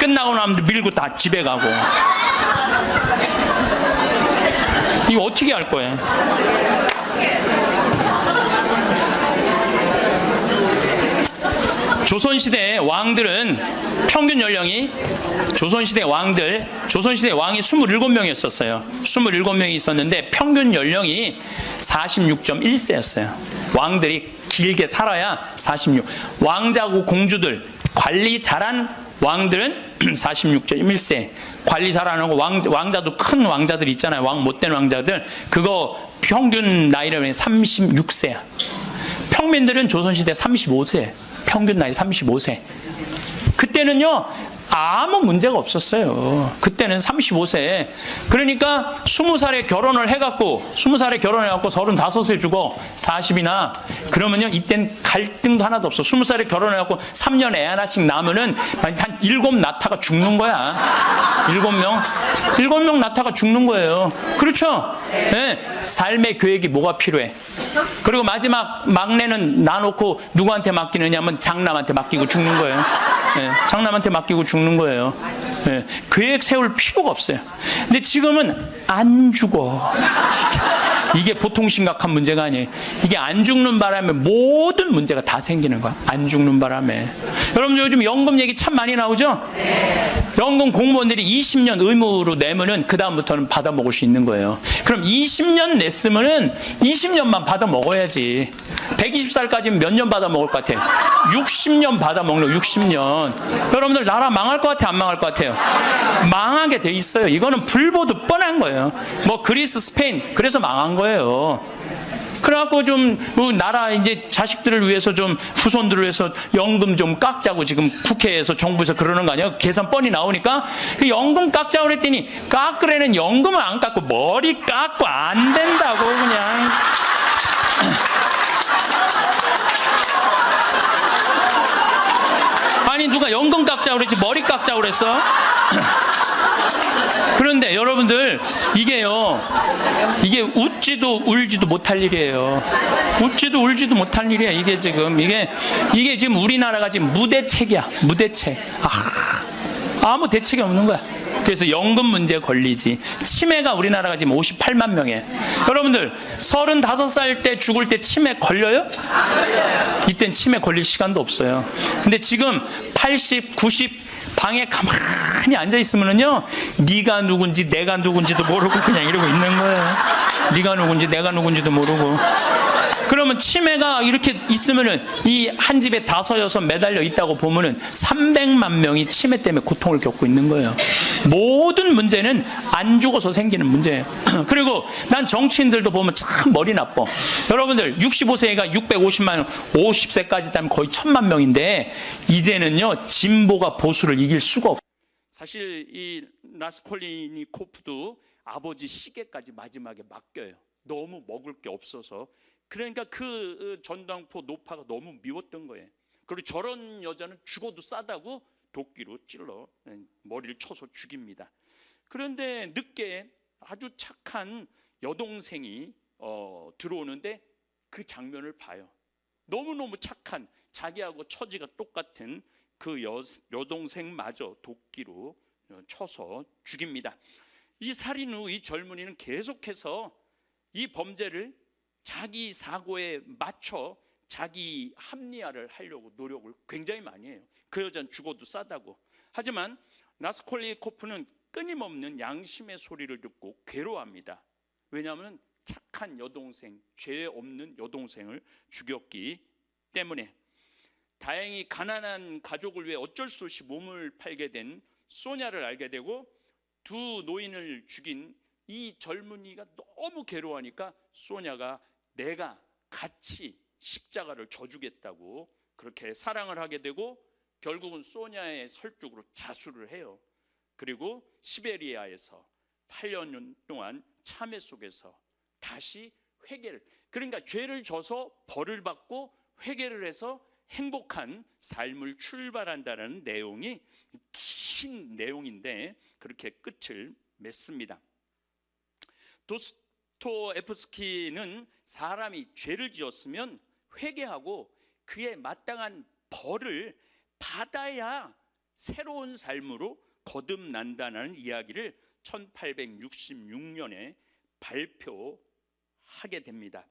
끝나고 나면 밀고 다 집에 가고. 이거 어떻게 할 거예요? 조선시대 왕들은 평균 연령이, 조선시대 왕이 27명이었어요. 27명이 있었는데 평균 연령이 46.1세였어요. 왕들이 길게 살아야 46. 왕자고 공주들, 관리 잘한 왕들은 46.1세. 관리 잘 안 하고 왕자도 큰 왕자들 있잖아요. 왕 못된 왕자들. 그거 평균 나이를 36세야. 평민들은 조선시대 35세. 평균 나이 35세. 그때는요, 아무 문제가 없었어요. 그때는 35세. 그러니까 20살에 결혼을 해갖고 35에 주고 40이나 그러면요, 이땐 갈등도 하나도 없어. 20살에 결혼해갖고 3년 애 하나씩 낳으면은 한 7 낳다가 죽는 거야. 7명 낳다가 죽는 거예요. 그렇죠? 네. 삶의 계획이 뭐가 필요해? 그리고 마지막 막내는 놔놓고 누구한테 맡기느냐면 장남한테 맡기고 죽는 거예요. 네. 장남한테 맡기고 죽는 거예요. 네. 계획 세울 필요가 없어요. 근데 지금은 안 죽어. 이게 보통 심각한 문제가 아니에요. 이게 안 죽는 바람에 모든 문제가 다 생기는 거야. 안 죽는 바람에. 여러분 요즘 연금 얘기 참 많이 나오죠? 연금 공무원들이 20년 의무로 내면은 그 다음부터는 받아 먹을 수 있는 거예요. 그럼 20년 냈으면은 20년만 받아 먹어야지. 120살까지는 몇 년 받아 먹을 것 같아요? 60년 받아 먹는 60년. 여러분들 나라 망할 것 같아, 안 망할 것 같아요? 망하게 돼 있어요. 이거는 불보듯 뻔한 거예요. 그리스, 스페인 그래서 망한 거예요. 거예요. 그래갖고 좀 나라 이제 자식들을 위해서 좀 후손들을 위해서 연금 좀 깎자고 지금 국회에서 정부에서 그러는 거 아니에요? 계산 뻔히 나오니까 그 연금 깎자고 그랬더니 깎으려는 연금은 안 깎고 머리 깎고 안 된다고 그냥. 아니 누가 연금 깎자고 그랬지 머리 깎자고 그랬어? 그런데 여러분들 이게 웃지도 울지도 못할 일이에요. 웃지도 울지도 못할 일이야. 이게 지금 우리나라가 지금 무대책이야. 무대책. 아무 대책이 없는 거야. 그래서 연금 문제에 걸리지. 치매가 우리나라가 지금 58만 명이에요. 여러분들 35살 때 죽을 때 치매 걸려요? 이땐 치매 걸릴 시간도 없어요. 근데 지금 80, 90 방에 가만히 앉아 있으면은요, 네가 누군지 내가 누군지도 모르고 그냥 이러고 있는 거예요. 네가 누군지 내가 누군지도 모르고. 그러면 치매가 이렇게 있으면은 이 한 집에 5, 6 매달려 있다고 보면은 300만 명이 치매 때문에 고통을 겪고 있는 거예요. 모든 문제는 안 죽어서 생기는 문제예요. 그리고 난 정치인들도 보면 참 머리 나빠. 여러분들 65세가 650만 명, 50세까지 따면 거의 1000만 명인데 이제는요 진보가 보수를 이길 수가 없어요. 사실 이 라스콜리니코프도 아버지 시계까지 마지막에 맡겨요. 너무 먹을 게 없어서. 그러니까 그 전당포 노파가 너무 미웠던 거예요. 그리고 저런 여자는 죽어도 싸다고 도끼로 찔러 머리를 쳐서 죽입니다. 그런데 늦게 아주 착한 여동생이 들어오는데 그 장면을 봐요. 너무너무 착한 자기하고 처지가 똑같은 그 여동생마저 도끼로 쳐서 죽입니다. 이 살인 후 이 젊은이는 계속해서 이 범죄를 자기 사고에 맞춰 자기 합리화를 하려고 노력을 굉장히 많이 해요. 그 여자는 죽어도 싸다고. 하지만 라스콜리코프는 끊임없는 양심의 소리를 듣고 괴로워합니다. 왜냐하면 착한 여동생, 죄 없는 여동생을 죽였기 때문에. 다행히 가난한 가족을 위해 어쩔 수 없이 몸을 팔게 된 소냐를 알게 되고, 두 노인을 죽인 이 젊은이가 너무 괴로워하니까 소냐가 내가 같이 십자가를 져주겠다고 그렇게 사랑을 하게 되고, 결국은 소냐의 설득으로 자수를 해요. 그리고 시베리아에서 8년 동안 참회 속에서 다시 회개를, 그러니까 죄를 져서 벌을 받고 회개를 해서 행복한 삶을 출발한다는 내용이 긴 내용인데 그렇게 끝을 맺습니다. 도스토옙스키는 사람이 죄를 지었으면 회개하고 그에 마땅한 벌을 받아야 새로운 삶으로 거듭난다는 이야기를 1866년에 발표하게 됩니다.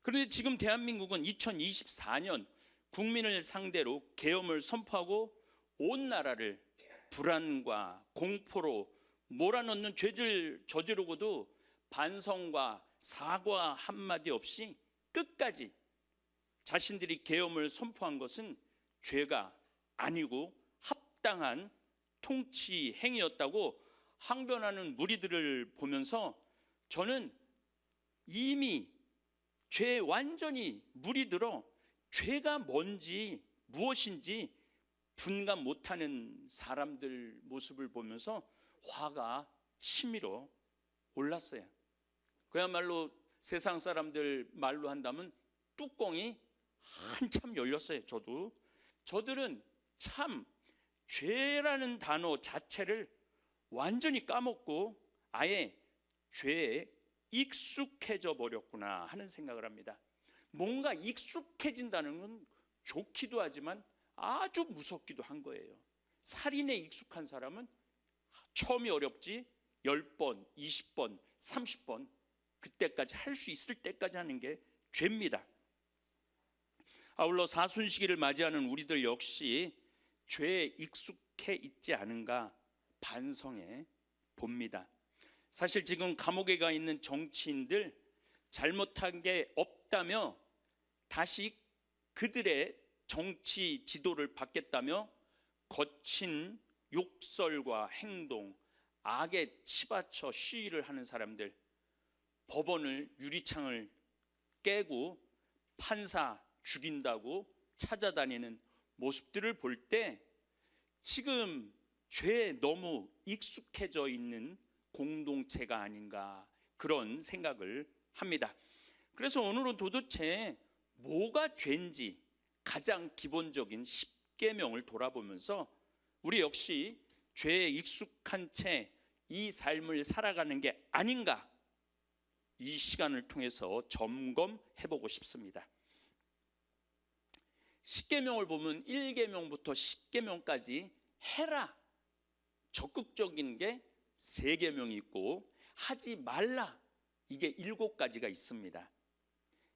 그런데 지금 대한민국은 2024년 국민을 상대로 계엄을 선포하고 온 나라를 불안과 공포로 몰아넣는 죄를 저지르고도 반성과 사과 한마디 없이 끝까지 자신들이 계엄을 선포한 것은 죄가 아니고 합당한 통치 행위였다고 항변하는 무리들을 보면서 저는 이미 죄에 완전히 물이 들어 죄가 뭔지 무엇인지 분간 못하는 사람들 모습을 보면서 화가 치밀어 올랐어요. 그야말로 세상 사람들 말로 한다면 뚜껑이 한참 열렸어요. 저들은 참 죄라는 단어 자체를 완전히 까먹고 아예 죄에 익숙해져 버렸구나 하는 생각을 합니다. 뭔가 익숙해진다는 건 좋기도 하지만 아주 무섭기도 한 거예요. 살인에 익숙한 사람은 처음이 어렵지 10번, 20번, 30번 그때까지 할 수 있을 때까지 하는 게 죄입니다. 아울러 사순시기를 맞이하는 우리들 역시 죄에 익숙해 있지 않은가 반성해 봅니다. 사실 지금 감옥에 가 있는 정치인들 잘못한 게 없다며 다시 그들의 정치 지도를 받겠다며 거친 욕설과 행동, 악에 치받쳐 시위를 하는 사람들, 법원을 유리창을 깨고 판사 죽인다고 찾아다니는 모습들을 볼 때 지금 죄에 너무 익숙해져 있는 공동체가 아닌가 그런 생각을 합니다. 그래서 오늘은 도대체 뭐가 죄인지 가장 기본적인 10계명을 돌아보면서 우리 역시 죄에 익숙한 채 이 삶을 살아가는 게 아닌가 이 시간을 통해서 점검해 보고 싶습니다. 10계명을 보면 1계명부터 10계명까지 해라 적극적인 게 3계명이 있고 하지 말라 이게 7가지가 있습니다.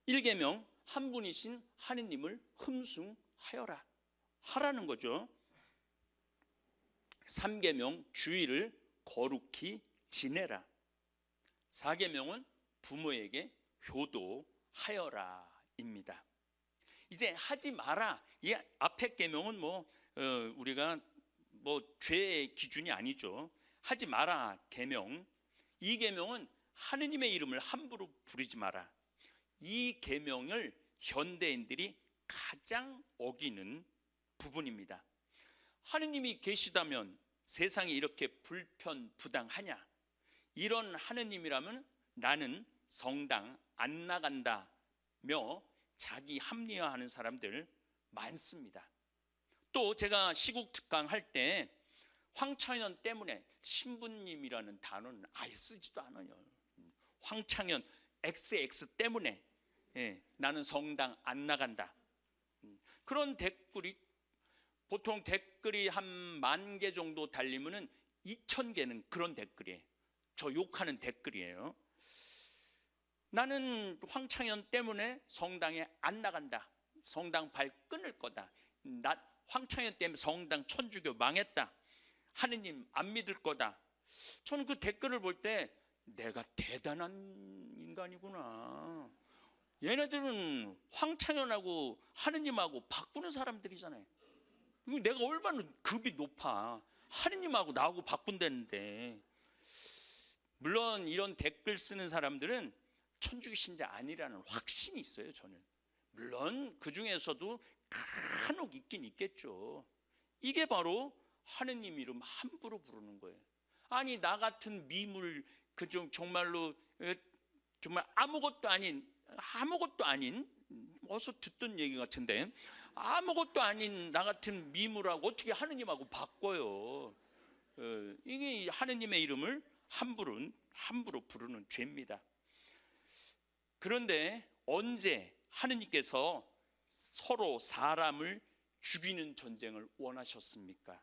1계명 한 분이신 하느님을 흠숭하여라 하라는 거죠. 3계명 주의를 거룩히 지내라. 4계명은 부모에게 효도하여라 입니다. 이제 하지 마라. 이 앞에 계명은 우리가 죄의 기준이 아니죠. 하지 마라 계명. 이 계명은 하느님의 이름을 함부로 부르지 마라. 이 계명을 현대인들이 가장 어기는 부분입니다. 하느님이 계시다면 세상이 이렇게 불편부당하냐? 이런 하느님이라면 나는 성당 안 나간다며 자기 합리화하는 사람들 많습니다. 또 제가 시국 특강 할 때 황창현 때문에 신부님이라는 단어는 아예 쓰지도 않아요. 황창현 XX 때문에 나는 성당 안 나간다. 그런 댓글이 보통 댓글이 한 10,000개 정도 달리면은 2,000개는 그런 댓글이에요. 저 욕하는 댓글이에요. 나는 황창현 때문에 성당에 안 나간다. 성당 발 끊을 거다. 나 황창현 때문에 성당 천주교 망했다. 하느님 안 믿을 거다. 저는 그 댓글을 볼 때 내가 대단한 인간이구나. 얘네들은 황창현하고 하느님하고 바꾸는 사람들이잖아요. 내가 얼마나 급이 높아. 하느님하고 나하고 바꾼다는데. 물론 이런 댓글 쓰는 사람들은 천주교 신자 아니라는 확신이 있어요. 저는 물론 그 중에서도 간혹 있긴 있겠죠. 이게 바로 하느님 이름 함부로 부르는 거예요. 아니 나 같은 미물 정말로 정말 아무것도 아닌 어서 듣던 얘기 같은데 아무것도 아닌 나 같은 미물하고 어떻게 하느님하고 바꿔요. 이게 하느님의 이름을 함부로 부르는 죄입니다. 그런데 언제 하느님께서 서로 사람을 죽이는 전쟁을 원하셨습니까?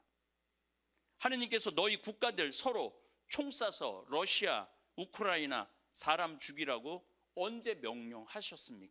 하느님께서 너희 국가들 서로 총 쏴서 러시아, 우크라이나 사람 죽이라고 언제 명령하셨습니까?